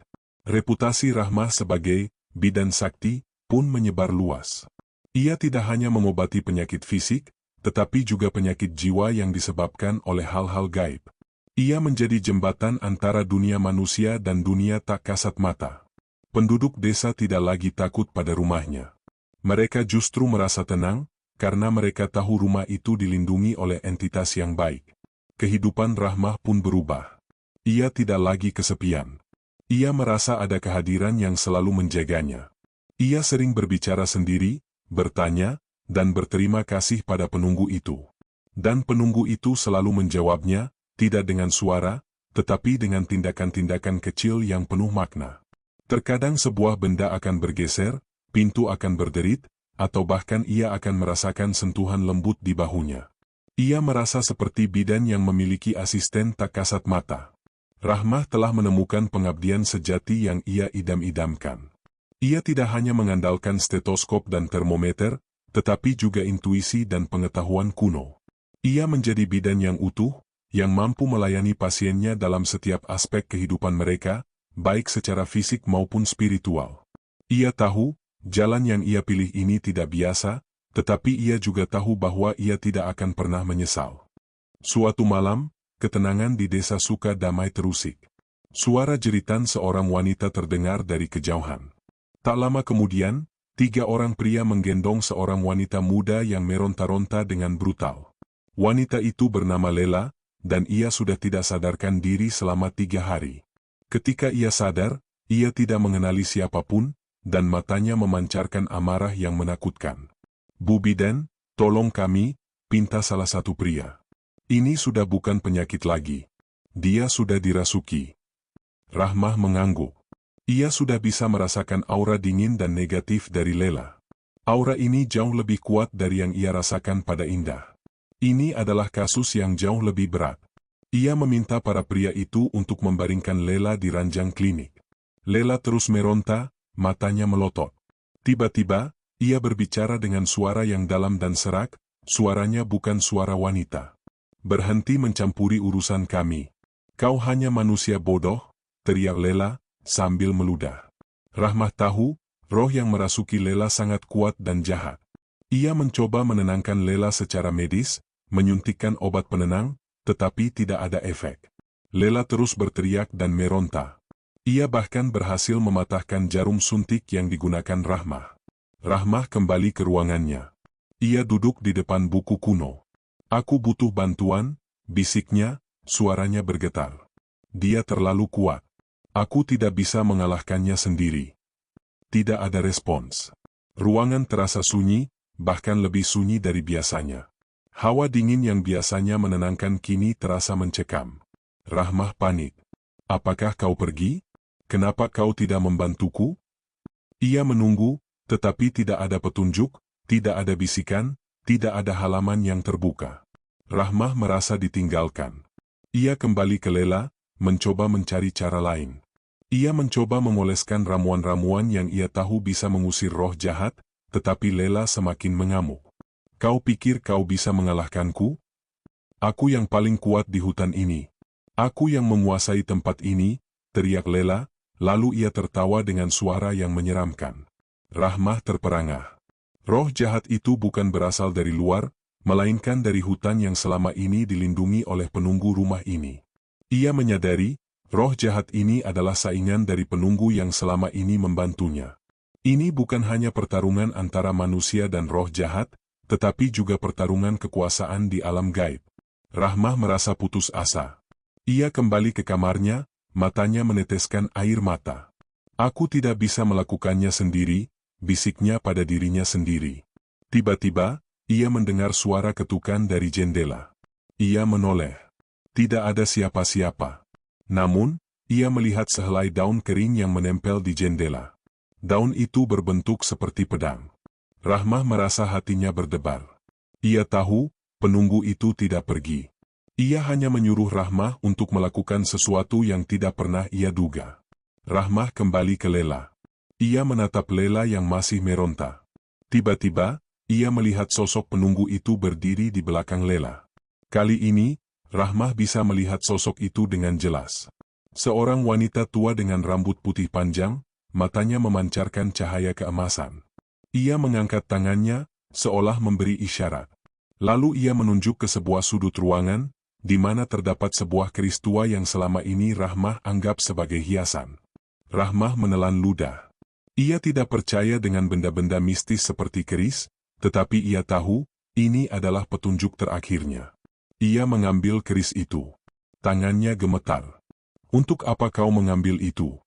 Reputasi Rahmah sebagai bidan sakti pun menyebar luas. Ia tidak hanya mengobati penyakit fisik, tetapi juga penyakit jiwa yang disebabkan oleh hal-hal gaib. Ia menjadi jembatan antara dunia manusia dan dunia tak kasat mata. Penduduk desa tidak lagi takut pada rumahnya. Mereka justru merasa tenang, karena mereka tahu rumah itu dilindungi oleh entitas yang baik. Kehidupan Rahmah pun berubah. Ia tidak lagi kesepian. Ia merasa ada kehadiran yang selalu menjaganya. Ia sering berbicara sendiri, bertanya, dan berterima kasih pada penunggu itu. Dan penunggu itu selalu menjawabnya, tidak dengan suara, tetapi dengan tindakan-tindakan kecil yang penuh makna. Terkadang sebuah benda akan bergeser, pintu akan berderit, atau bahkan ia akan merasakan sentuhan lembut di bahunya. Ia merasa seperti bidan yang memiliki asisten tak kasat mata. Rahmah telah menemukan pengabdian sejati yang ia idam-idamkan. Ia tidak hanya mengandalkan stetoskop dan termometer, tetapi juga intuisi dan pengetahuan kuno. Ia menjadi bidan yang utuh, yang mampu melayani pasiennya dalam setiap aspek kehidupan mereka, baik secara fisik maupun spiritual. Ia tahu, jalan yang ia pilih ini tidak biasa, tetapi ia juga tahu bahwa ia tidak akan pernah menyesal. Suatu malam, ketenangan di desa Sukadamai terusik. Suara jeritan seorang wanita terdengar dari kejauhan. Tak lama kemudian, 3 orang pria menggendong seorang wanita muda yang meronta-ronta dengan brutal. Wanita itu bernama Lela, dan ia sudah tidak sadarkan diri selama 3 hari. Ketika ia sadar, ia tidak mengenali siapapun, dan matanya memancarkan amarah yang menakutkan. "Bu Bidan, tolong kami," pinta salah satu pria. "Ini sudah bukan penyakit lagi. Dia sudah dirasuki." Rahmah mengangguk. Ia sudah bisa merasakan aura dingin dan negatif dari Lela. Aura ini jauh lebih kuat dari yang ia rasakan pada Indah. Ini adalah kasus yang jauh lebih berat. Ia meminta para pria itu untuk membaringkan Lela di ranjang klinik. Lela terus meronta, matanya melotot. Tiba-tiba, ia berbicara dengan suara yang dalam dan serak, suaranya bukan suara wanita. "Berhenti mencampuri urusan kami. Kau hanya manusia bodoh," teriak Lela, sambil meludah. Rahmah tahu, roh yang merasuki Lela sangat kuat dan jahat. Ia mencoba menenangkan Lela secara medis, menyuntikkan obat penenang, tetapi tidak ada efek. Lela terus berteriak dan meronta. Ia bahkan berhasil mematahkan jarum suntik yang digunakan Rahmah. Rahmah kembali ke ruangannya. Ia duduk di depan buku kuno. "Aku butuh bantuan," bisiknya, suaranya bergetar. "Dia terlalu kuat. Aku tidak bisa mengalahkannya sendiri." Tidak ada respons. Ruangan terasa sunyi, bahkan lebih sunyi dari biasanya. Hawa dingin yang biasanya menenangkan kini terasa mencekam. Rahmah panik. "Apakah kau pergi? Kenapa kau tidak membantuku?" Ia menunggu, tetapi tidak ada petunjuk, tidak ada bisikan, tidak ada halaman yang terbuka. Rahmah merasa ditinggalkan. Ia kembali ke Lela, mencoba mencari cara lain. Ia mencoba mengoleskan ramuan-ramuan yang ia tahu bisa mengusir roh jahat, tetapi Lela semakin mengamuk. "Kau pikir kau bisa mengalahkanku? Aku yang paling kuat di hutan ini. Aku yang menguasai tempat ini," teriak Lela, lalu ia tertawa dengan suara yang menyeramkan. Rahmah terperangah. Roh jahat itu bukan berasal dari luar, melainkan dari hutan yang selama ini dilindungi oleh penunggu rumah ini. Ia menyadari, roh jahat ini adalah saingan dari penunggu yang selama ini membantunya. Ini bukan hanya pertarungan antara manusia dan roh jahat, tetapi juga pertarungan kekuasaan di alam gaib. Rahmah merasa putus asa. Ia kembali ke kamarnya, matanya meneteskan air mata. "Aku tidak bisa melakukannya sendiri," bisiknya pada dirinya sendiri. Tiba-tiba, ia mendengar suara ketukan dari jendela. Ia menoleh. Tidak ada siapa-siapa. Namun, ia melihat sehelai daun kering yang menempel di jendela. Daun itu berbentuk seperti pedang. Rahmah merasa hatinya berdebar. Ia tahu, penunggu itu tidak pergi. Ia hanya menyuruh Rahmah untuk melakukan sesuatu yang tidak pernah ia duga. Rahmah kembali ke Lela. Ia menatap Lela yang masih meronta. Tiba-tiba, ia melihat sosok penunggu itu berdiri di belakang Lela. Kali ini, Rahmah bisa melihat sosok itu dengan jelas. Seorang wanita tua dengan rambut putih panjang, matanya memancarkan cahaya keemasan. Ia mengangkat tangannya, seolah memberi isyarat. Lalu ia menunjuk ke sebuah sudut ruangan, di mana terdapat sebuah keris tua yang selama ini Rahmah anggap sebagai hiasan. Rahmah menelan ludah. Ia tidak percaya dengan benda-benda mistis seperti keris, tetapi ia tahu, ini adalah petunjuk terakhirnya. Ia mengambil keris itu. Tangannya gemetar. "Untuk apa kau mengambil itu?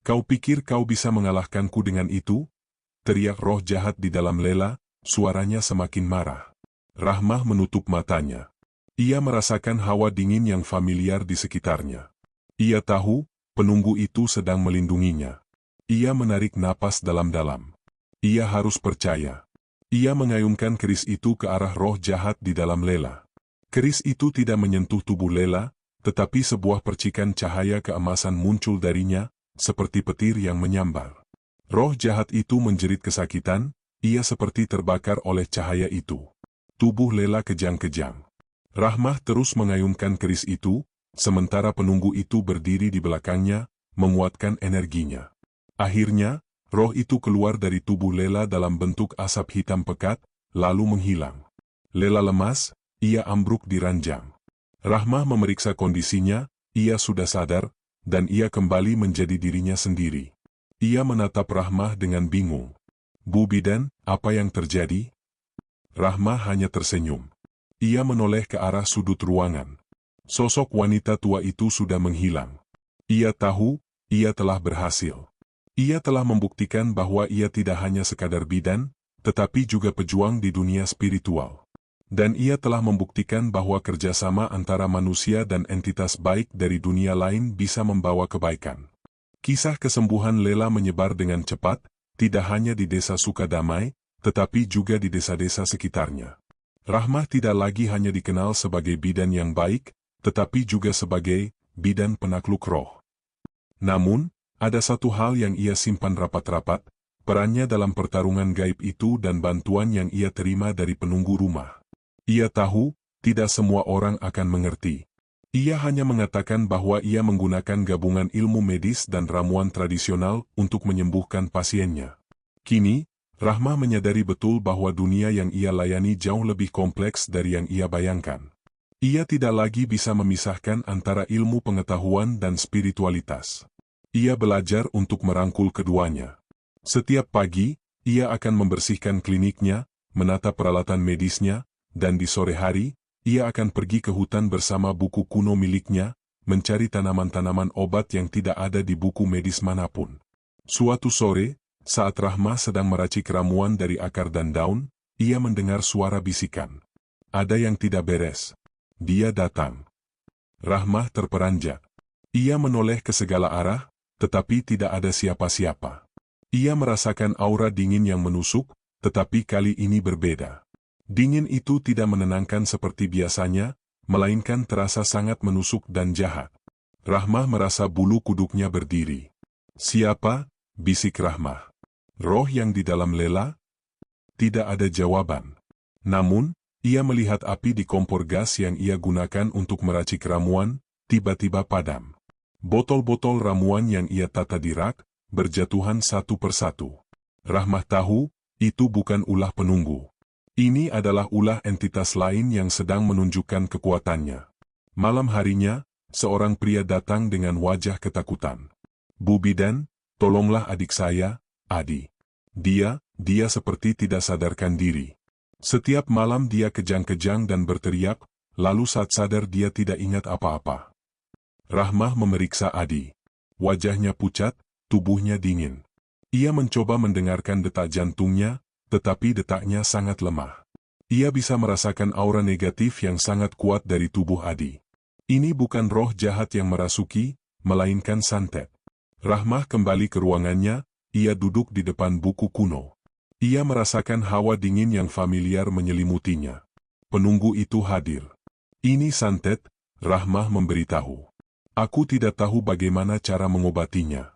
Kau pikir kau bisa mengalahkanku dengan itu?" teriak roh jahat di dalam Lela, suaranya semakin marah. Rahmah menutup matanya. Ia merasakan hawa dingin yang familiar di sekitarnya. Ia tahu, penunggu itu sedang melindunginya. Ia menarik napas dalam-dalam. Ia harus percaya. Ia mengayunkan keris itu ke arah roh jahat di dalam Lela. Keris itu tidak menyentuh tubuh Lela, tetapi sebuah percikan cahaya keemasan muncul darinya, seperti petir yang menyambar. Roh jahat itu menjerit kesakitan, ia seperti terbakar oleh cahaya itu. Tubuh Lela kejang-kejang. Rahmah terus mengayunkan keris itu, sementara penunggu itu berdiri di belakangnya, menguatkan energinya. Akhirnya, roh itu keluar dari tubuh Lela dalam bentuk asap hitam pekat, lalu menghilang. Lela lemas, ia ambruk di ranjang. Rahmah memeriksa kondisinya, ia sudah sadar, dan ia kembali menjadi dirinya sendiri. Ia menatap Rahmah dengan bingung. "Bu Bidan, apa yang terjadi?" Rahmah hanya tersenyum. Ia menoleh ke arah sudut ruangan. Sosok wanita tua itu sudah menghilang. Ia tahu, ia telah berhasil. Ia telah membuktikan bahwa ia tidak hanya sekadar bidan, tetapi juga pejuang di dunia spiritual. Dan ia telah membuktikan bahwa kerjasama antara manusia dan entitas baik dari dunia lain bisa membawa kebaikan. Kisah kesembuhan Lela menyebar dengan cepat, tidak hanya di desa Sukadamai, tetapi juga di desa-desa sekitarnya. Rahmah tidak lagi hanya dikenal sebagai bidan yang baik, tetapi juga sebagai bidan penakluk roh. Namun, ada satu hal yang ia simpan rapat-rapat, perannya dalam pertarungan gaib itu dan bantuan yang ia terima dari penunggu rumah. Ia tahu, tidak semua orang akan mengerti. Ia hanya mengatakan bahwa ia menggunakan gabungan ilmu medis dan ramuan tradisional untuk menyembuhkan pasiennya. Kini, Rahmah menyadari betul bahwa dunia yang ia layani jauh lebih kompleks dari yang ia bayangkan. Ia tidak lagi bisa memisahkan antara ilmu pengetahuan dan spiritualitas. Ia belajar untuk merangkul keduanya. Setiap pagi, ia akan membersihkan kliniknya, menata peralatan medisnya, dan di sore hari, ia akan pergi ke hutan bersama buku kuno miliknya, mencari tanaman-tanaman obat yang tidak ada di buku medis manapun. Suatu sore, saat Rahmah sedang meracik ramuan dari akar dan daun, ia mendengar suara bisikan. Ada yang tidak beres. Dia datang. Rahmah terperanjat. Ia menoleh ke segala arah, tetapi tidak ada siapa-siapa. Ia merasakan aura dingin yang menusuk, tetapi kali ini berbeda. Dingin itu tidak menenangkan seperti biasanya, melainkan terasa sangat menusuk dan jahat. Rahmah merasa bulu kuduknya berdiri. "Siapa?" bisik Rahmah. "Roh yang di dalam Lela?" Tidak ada jawaban. Namun, ia melihat api di kompor gas yang ia gunakan untuk meracik ramuan, tiba-tiba padam. Botol-botol ramuan yang ia tata di rak, berjatuhan satu persatu. Rahmah tahu, itu bukan ulah penunggu. Ini adalah ulah entitas lain yang sedang menunjukkan kekuatannya. Malam harinya, seorang pria datang dengan wajah ketakutan. "Bu Bidan, tolonglah adik saya, Adi. Dia seperti tidak sadarkan diri. Setiap malam dia kejang-kejang dan berteriak, lalu saat sadar dia tidak ingat apa-apa." Rahmah memeriksa Adi. Wajahnya pucat, tubuhnya dingin. Ia mencoba mendengarkan detak jantungnya, tetapi detaknya sangat lemah. Ia bisa merasakan aura negatif yang sangat kuat dari tubuh Adi. Ini bukan roh jahat yang merasuki, melainkan santet. Rahmah kembali ke ruangannya, ia duduk di depan buku kuno. Ia merasakan hawa dingin yang familiar menyelimutinya. Penunggu itu hadir. "Ini santet," Rahmah memberitahu. "Aku tidak tahu bagaimana cara mengobatinya."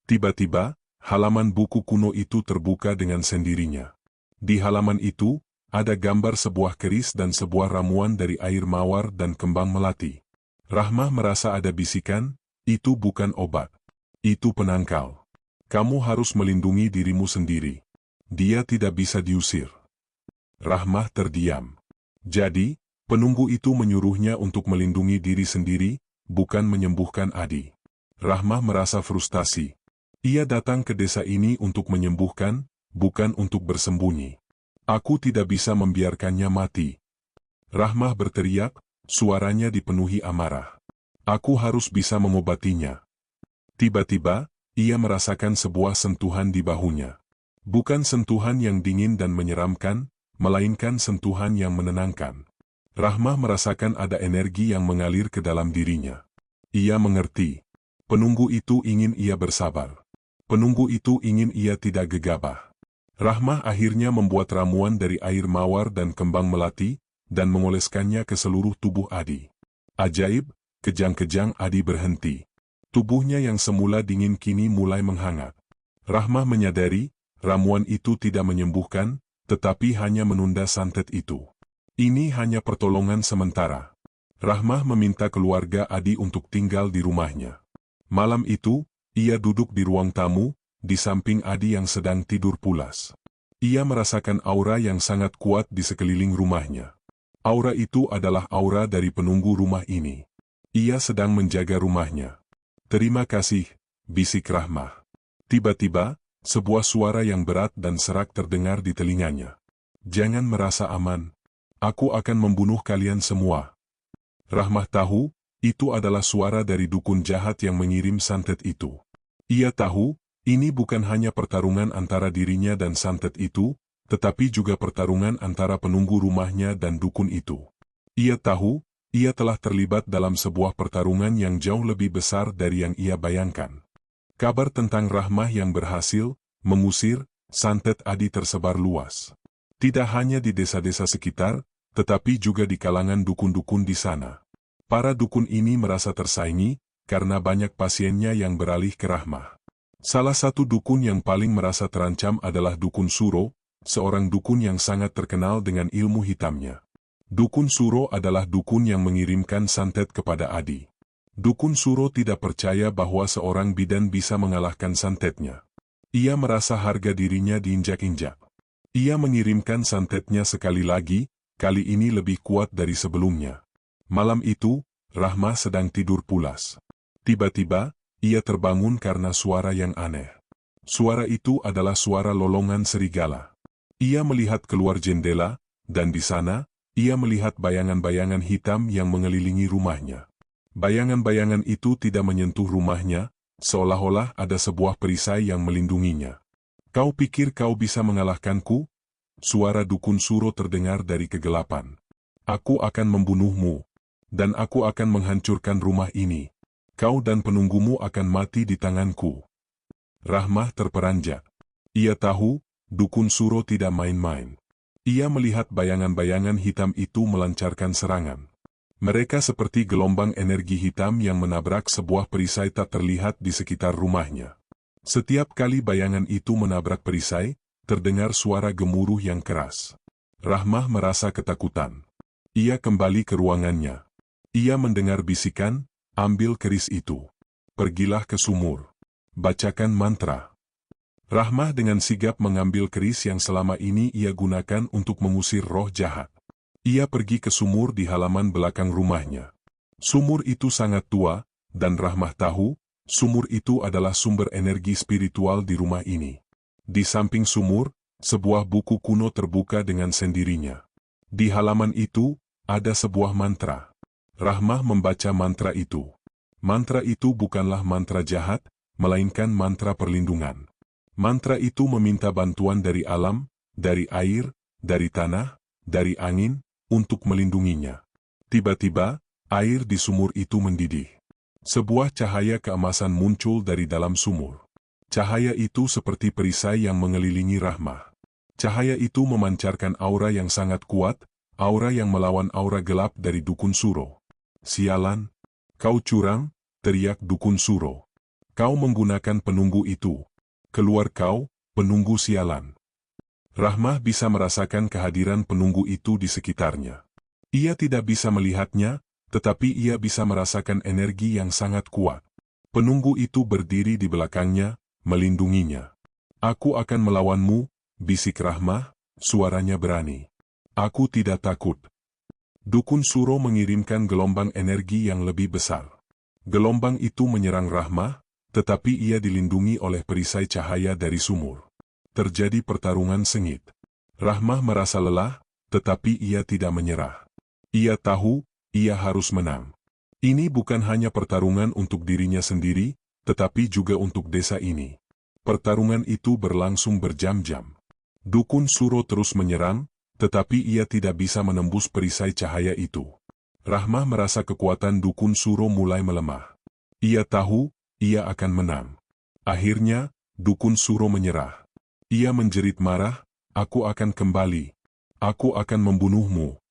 Tiba-tiba, halaman buku kuno itu terbuka dengan sendirinya. Di halaman itu, ada gambar sebuah keris dan sebuah ramuan dari air mawar dan kembang melati. Rahmah merasa ada bisikan, "Itu bukan obat. Itu penangkal. Kamu harus melindungi dirimu sendiri. Dia tidak bisa diusir." Rahmah terdiam. Jadi, penunggu itu menyuruhnya untuk melindungi diri sendiri, bukan menyembuhkan Adi. Rahmah merasa frustasi. Ia datang ke desa ini untuk menyembuhkan, bukan untuk bersembunyi. "Aku tidak bisa membiarkannya mati." Rahmah berteriak, suaranya dipenuhi amarah. "Aku harus bisa mengobatinya." Tiba-tiba, ia merasakan sebuah sentuhan di bahunya. Bukan sentuhan yang dingin dan menyeramkan, melainkan sentuhan yang menenangkan. Rahmah merasakan ada energi yang mengalir ke dalam dirinya. Ia mengerti. Penunggu itu ingin ia bersabar. Penunggu itu ingin ia tidak gegabah. Rahmah akhirnya membuat ramuan dari air mawar dan kembang melati, dan mengoleskannya ke seluruh tubuh Adi. Ajaib, kejang-kejang Adi berhenti. Tubuhnya yang semula dingin kini mulai menghangat. Rahmah menyadari, ramuan itu tidak menyembuhkan, tetapi hanya menunda santet itu. Ini hanya pertolongan sementara. Rahmah meminta keluarga Adi untuk tinggal di rumahnya. Malam itu, ia duduk di ruang tamu, di samping Adi yang sedang tidur pulas. Ia merasakan aura yang sangat kuat di sekeliling rumahnya. Aura itu adalah aura dari penunggu rumah ini. Ia sedang menjaga rumahnya. "Terima kasih," bisik Rahmah. Tiba-tiba, sebuah suara yang berat dan serak terdengar di telinganya. "Jangan merasa aman. Aku akan membunuh kalian semua. Rahmah tahu, itu adalah suara dari dukun jahat yang mengirim santet itu. Ia tahu, ini bukan hanya pertarungan antara dirinya dan santet itu, tetapi juga pertarungan antara penunggu rumahnya dan dukun itu. Ia tahu, ia telah terlibat dalam sebuah pertarungan yang jauh lebih besar dari yang ia bayangkan. Kabar tentang Rahmah yang berhasil mengusir santet Adi tersebar luas. Tidak hanya di desa-desa sekitar, tetapi juga di kalangan dukun-dukun di sana. Para dukun ini merasa tersaingi, karena banyak pasiennya yang beralih ke Rahmah. Salah satu dukun yang paling merasa terancam adalah Dukun Suro, seorang dukun yang sangat terkenal dengan ilmu hitamnya. Dukun Suro adalah dukun yang mengirimkan santet kepada Adi. Dukun Suro tidak percaya bahwa seorang bidan bisa mengalahkan santetnya. Ia merasa harga dirinya diinjak-injak. Ia mengirimkan santetnya sekali lagi, kali ini lebih kuat dari sebelumnya. Malam itu, Rahmah sedang tidur pulas. Tiba-tiba, ia terbangun karena suara yang aneh. Suara itu adalah suara lolongan serigala. Ia melihat keluar jendela, dan di sana, ia melihat bayangan-bayangan hitam yang mengelilingi rumahnya. Bayangan-bayangan itu tidak menyentuh rumahnya, seolah-olah ada sebuah perisai yang melindunginya. Kau pikir kau bisa mengalahkanku? Suara Dukun Suro terdengar dari kegelapan. Aku akan membunuhmu. Dan aku akan menghancurkan rumah ini. Kau dan penunggumu akan mati di tanganku. Rahmah terperanjat. Ia tahu, Dukun Suro tidak main-main. Ia melihat bayangan-bayangan hitam itu melancarkan serangan. Mereka seperti gelombang energi hitam yang menabrak sebuah perisai tak terlihat di sekitar rumahnya. Setiap kali bayangan itu menabrak perisai, terdengar suara gemuruh yang keras. Rahmah merasa ketakutan. Ia kembali ke ruangannya. Ia mendengar bisikan, ambil keris itu. Pergilah ke sumur. Bacakan mantra. Rahmah dengan sigap mengambil keris yang selama ini ia gunakan untuk mengusir roh jahat. Ia pergi ke sumur di halaman belakang rumahnya. Sumur itu sangat tua, dan Rahmah tahu, sumur itu adalah sumber energi spiritual di rumah ini. Di samping sumur, sebuah buku kuno terbuka dengan sendirinya. Di halaman itu, ada sebuah mantra. Rahmah membaca mantra itu. Mantra itu bukanlah mantra jahat, melainkan mantra perlindungan. Mantra itu meminta bantuan dari alam, dari air, dari tanah, dari angin, untuk melindunginya. Tiba-tiba, air di sumur itu mendidih. Sebuah cahaya keemasan muncul dari dalam sumur. Cahaya itu seperti perisai yang mengelilingi Rahmah. Cahaya itu memancarkan aura yang sangat kuat, aura yang melawan aura gelap dari Dukun Suro. Sialan, kau curang, teriak Dukun Suro. Kau menggunakan penunggu itu. Keluar kau, penunggu sialan. Rahmah bisa merasakan kehadiran penunggu itu di sekitarnya. Ia tidak bisa melihatnya, tetapi ia bisa merasakan energi yang sangat kuat. Penunggu itu berdiri di belakangnya, melindunginya. Aku akan melawanmu, bisik Rahmah, suaranya berani. Aku tidak takut. Dukun Suro mengirimkan gelombang energi yang lebih besar. Gelombang itu menyerang Rahmah, tetapi ia dilindungi oleh perisai cahaya dari sumur. Terjadi pertarungan sengit. Rahmah merasa lelah, tetapi ia tidak menyerah. Ia tahu, ia harus menang. Ini bukan hanya pertarungan untuk dirinya sendiri, tetapi juga untuk desa ini. Pertarungan itu berlangsung berjam-jam. Dukun Suro terus menyerang, tetapi ia tidak bisa menembus perisai cahaya itu. Rahmah merasa kekuatan Dukun Suro mulai melemah. Ia tahu, ia akan menang. Akhirnya, Dukun Suro menyerah. Ia menjerit marah, aku akan kembali. Aku akan membunuhmu.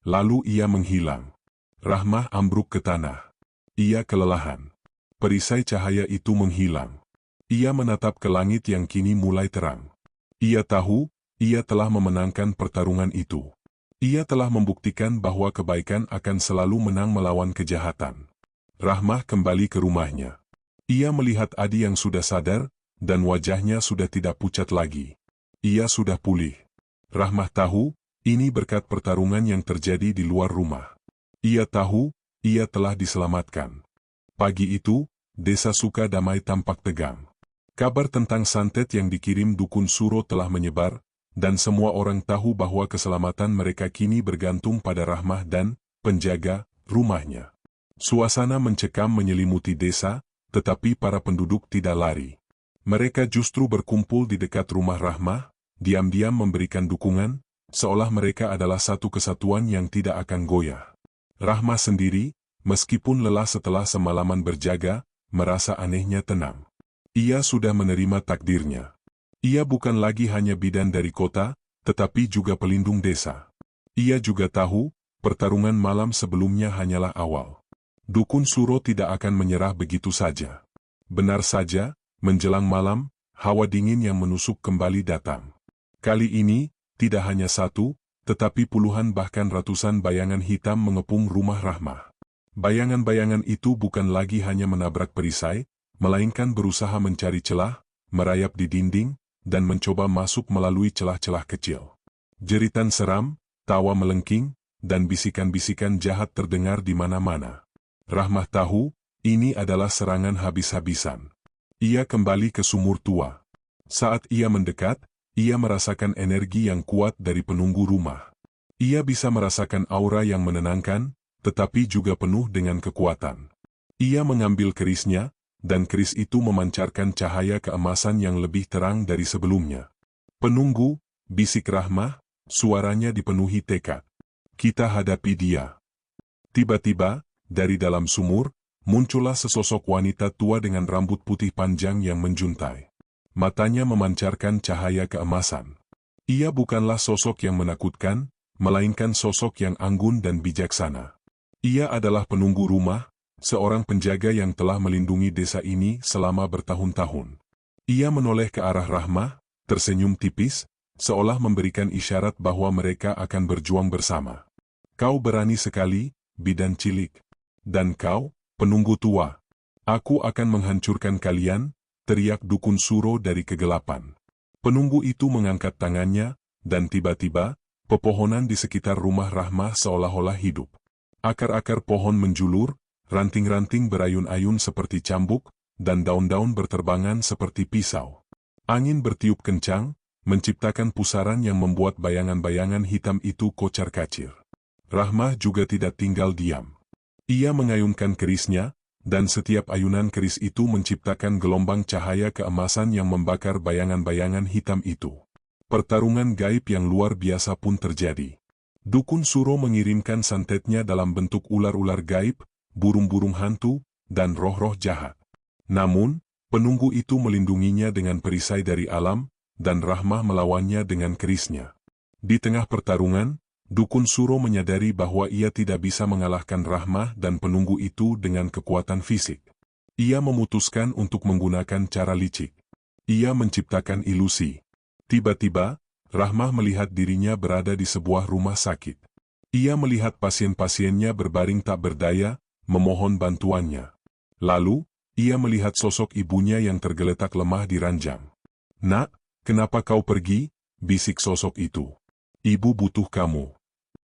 Lalu ia menghilang. Rahmah ambruk ke tanah. Ia kelelahan. Perisai cahaya itu menghilang. Ia menatap ke langit yang kini mulai terang. Ia tahu, ia telah memenangkan pertarungan itu. Ia telah membuktikan bahwa kebaikan akan selalu menang melawan kejahatan. Rahmah kembali ke rumahnya. Ia melihat Adi yang sudah sadar, dan wajahnya sudah tidak pucat lagi. Ia sudah pulih. Rahmah tahu, ini berkat pertarungan yang terjadi di luar rumah. Ia tahu, ia telah diselamatkan. Pagi itu, desa Sukadamai tampak tegang. Kabar tentang santet yang dikirim Dukun Suro telah menyebar, dan semua orang tahu bahwa keselamatan mereka kini bergantung pada Rahmah dan penjaga rumahnya. Suasana mencekam menyelimuti desa, tetapi para penduduk tidak lari. Mereka justru berkumpul di dekat rumah Rahmah, diam-diam memberikan dukungan, seolah mereka adalah satu kesatuan yang tidak akan goyah. Rahmah sendiri, meskipun lelah setelah semalaman berjaga, merasa anehnya tenang. Ia sudah menerima takdirnya. Ia bukan lagi hanya bidan dari kota, tetapi juga pelindung desa. Ia juga tahu, pertarungan malam sebelumnya hanyalah awal. Dukun Suro tidak akan menyerah begitu saja. Benar saja, menjelang malam, hawa dingin yang menusuk kembali datang. Kali ini, tidak hanya satu, tetapi puluhan bahkan ratusan bayangan hitam mengepung rumah Rahmah. Bayangan-bayangan itu bukan lagi hanya menabrak perisai, melainkan berusaha mencari celah, merayap di dinding, dan mencoba masuk melalui celah-celah kecil. Jeritan seram, tawa melengking, dan bisikan-bisikan jahat terdengar di mana-mana. Rahmah tahu, ini adalah serangan habis-habisan. Ia kembali ke sumur tua. Saat ia mendekat, ia merasakan energi yang kuat dari penunggu rumah. Ia bisa merasakan aura yang menenangkan, tetapi juga penuh dengan kekuatan. Ia mengambil kerisnya, dan keris itu memancarkan cahaya keemasan yang lebih terang dari sebelumnya. Penunggu, bisik Rahmah, suaranya dipenuhi tekad. Kita hadapi dia. Tiba-tiba, dari dalam sumur, muncullah sesosok wanita tua dengan rambut putih panjang yang menjuntai. Matanya memancarkan cahaya keemasan. Ia bukanlah sosok yang menakutkan, melainkan sosok yang anggun dan bijaksana. Ia adalah penunggu rumah, seorang penjaga yang telah melindungi desa ini selama bertahun-tahun. Ia menoleh ke arah Rahmah, tersenyum tipis, seolah memberikan isyarat bahwa mereka akan berjuang bersama. Kau berani sekali, bidan cilik. Dan kau, penunggu tua. Aku akan menghancurkan kalian, teriak dukun Suro dari kegelapan. Penunggu itu mengangkat tangannya, dan tiba-tiba, pepohonan di sekitar rumah Rahmah seolah-olah hidup. Akar-akar pohon menjulur, ranting-ranting berayun-ayun seperti cambuk, dan daun-daun berterbangan seperti pisau. Angin bertiup kencang, menciptakan pusaran yang membuat bayangan-bayangan hitam itu kocar-kacir. Rahmah juga tidak tinggal diam. Ia mengayunkan kerisnya, dan setiap ayunan keris itu menciptakan gelombang cahaya keemasan yang membakar bayangan-bayangan hitam itu. Pertarungan gaib yang luar biasa pun terjadi. Dukun Suro mengirimkan santetnya dalam bentuk ular-ular gaib, burung-burung hantu, dan roh-roh jahat. Namun, penunggu itu melindunginya dengan perisai dari alam, dan Rahmah melawannya dengan kerisnya. Di tengah pertarungan, Dukun Suro menyadari bahwa ia tidak bisa mengalahkan Rahmah dan penunggu itu dengan kekuatan fisik. Ia memutuskan untuk menggunakan cara licik. Ia menciptakan ilusi. Tiba-tiba, Rahmah melihat dirinya berada di sebuah rumah sakit. Ia melihat pasien-pasiennya berbaring tak berdaya, memohon bantuannya. Lalu, ia melihat sosok ibunya yang tergeletak lemah di ranjang. "Nak, kenapa kau pergi?" bisik sosok itu. "Ibu butuh kamu."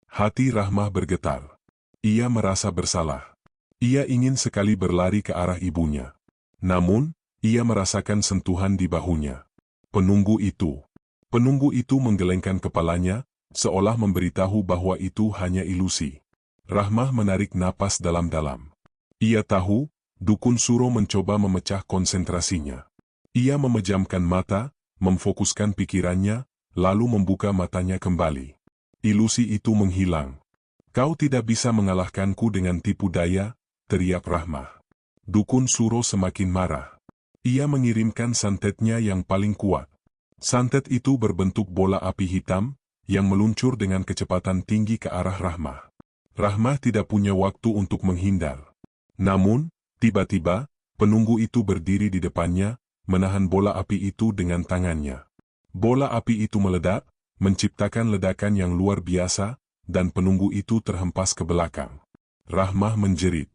Hati Rahmah bergetar. Ia merasa bersalah. Ia ingin sekali berlari ke arah ibunya. Namun, ia merasakan sentuhan di bahunya. Penunggu itu menggelengkan kepalanya, seolah memberitahu bahwa itu hanya ilusi. Rahmah menarik napas dalam-dalam. Ia tahu, Dukun Suro mencoba memecah konsentrasinya. Ia memejamkan mata, memfokuskan pikirannya, lalu membuka matanya kembali. Ilusi itu menghilang. "Kau tidak bisa mengalahkanku dengan tipu daya," teriak Rahmah. Dukun Suro semakin marah. Ia mengirimkan santetnya yang paling kuat. Santet itu berbentuk bola api hitam, yang meluncur dengan kecepatan tinggi ke arah Rahmah. Rahmah tidak punya waktu untuk menghindar. Namun, tiba-tiba, penunggu itu berdiri di depannya, menahan bola api itu dengan tangannya. Bola api itu meledak, menciptakan ledakan yang luar biasa, dan penunggu itu terhempas ke belakang. Rahmah menjerit.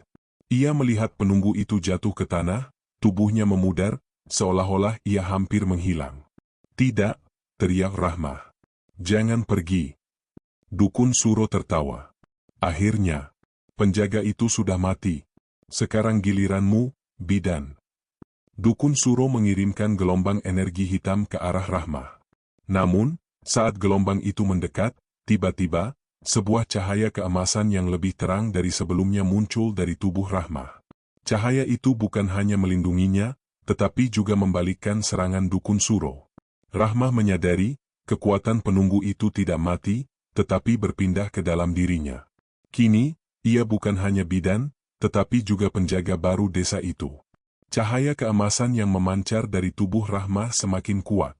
Ia melihat penunggu itu jatuh ke tanah, tubuhnya memudar, seolah-olah ia hampir menghilang. "Tidak," teriak Rahmah. "Jangan pergi." Dukun Suro tertawa. "Akhirnya, penjaga itu sudah mati. Sekarang giliranmu, bidan." Dukun Suro mengirimkan gelombang energi hitam ke arah Rahmah. Namun, Saat gelombang itu mendekat, tiba-tiba, sebuah cahaya keemasan yang lebih terang dari sebelumnya muncul dari tubuh Rahmah. Cahaya itu bukan hanya melindunginya, tetapi juga membalikkan serangan dukun Suro. Rahmah menyadari, kekuatan penunggu itu tidak mati, tetapi berpindah ke dalam dirinya. Kini, ia bukan hanya bidan, tetapi juga penjaga baru desa itu. Cahaya keemasan yang memancar dari tubuh Rahmah semakin kuat.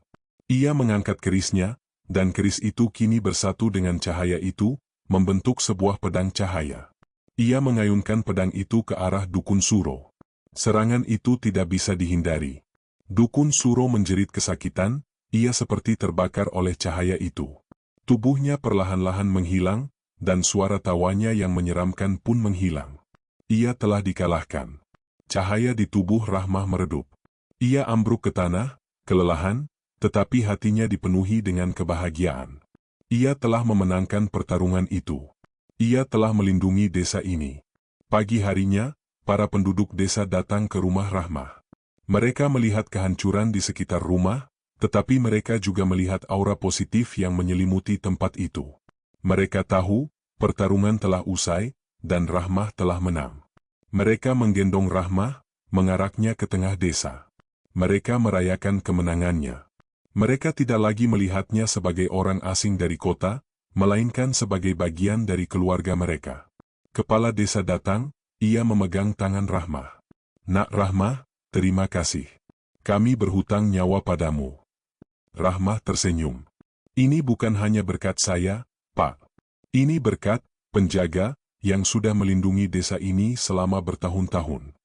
Ia mengangkat kerisnya, dan keris itu kini bersatu dengan cahaya itu, membentuk sebuah pedang cahaya. Ia mengayunkan pedang itu ke arah dukun Suro. Serangan itu tidak bisa dihindari. Dukun Suro menjerit kesakitan, ia seperti terbakar oleh cahaya itu. Tubuhnya perlahan-lahan menghilang, dan suara tawanya yang menyeramkan pun menghilang. Ia telah dikalahkan. Cahaya di tubuh Rahmah meredup. Ia ambruk ke tanah, kelelahan, tetapi hatinya dipenuhi dengan kebahagiaan. Ia telah memenangkan pertarungan itu. Ia telah melindungi desa ini. Pagi harinya, para penduduk desa datang ke rumah Rahmah. Mereka melihat kehancuran di sekitar rumah, tetapi mereka juga melihat aura positif yang menyelimuti tempat itu. Mereka tahu, pertarungan telah usai, dan Rahmah telah menang. Mereka menggendong Rahmah, mengaraknya ke tengah desa. Mereka merayakan kemenangannya. Mereka tidak lagi melihatnya sebagai orang asing dari kota, melainkan sebagai bagian dari keluarga mereka. Kepala desa datang, ia memegang tangan Rahmah. "Nak Rahmah, terima kasih. Kami berhutang nyawa padamu." Rahmah tersenyum. "Ini bukan hanya berkat saya, Pak. Ini berkat penjaga yang sudah melindungi desa ini selama bertahun-tahun."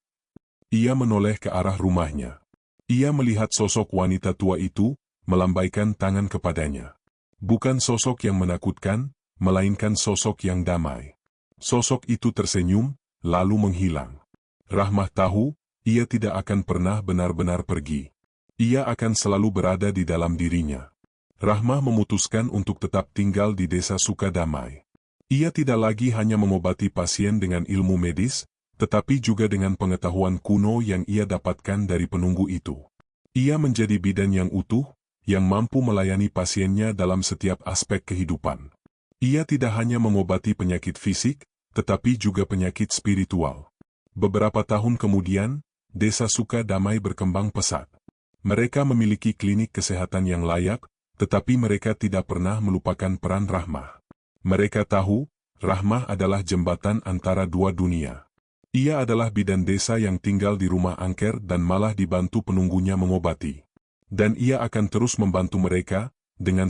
Ia menoleh ke arah rumahnya. Ia melihat sosok wanita tua itu, melambaikan tangan kepadanya. Bukan sosok yang menakutkan, melainkan sosok yang damai. Sosok itu tersenyum, lalu menghilang. Rahmah tahu, ia tidak akan pernah benar-benar pergi. Ia akan selalu berada di dalam dirinya. Rahmah memutuskan untuk tetap tinggal di desa Sukadamai. Ia tidak lagi hanya mengobati pasien dengan ilmu medis, tetapi juga dengan pengetahuan kuno yang ia dapatkan dari penunggu itu. Ia menjadi bidan yang utuh, yang mampu melayani pasiennya dalam setiap aspek kehidupan. Ia tidak hanya mengobati penyakit fisik, tetapi juga penyakit spiritual. Beberapa tahun kemudian, desa Sukadamai berkembang pesat. Mereka memiliki klinik kesehatan yang layak, tetapi mereka tidak pernah melupakan peran Rahmah. Mereka tahu, Rahmah adalah jembatan antara dua dunia. Ia adalah bidan desa yang tinggal di rumah angker dan malah dibantu penunggunya mengobati. Dan ia akan terus membantu mereka, dengan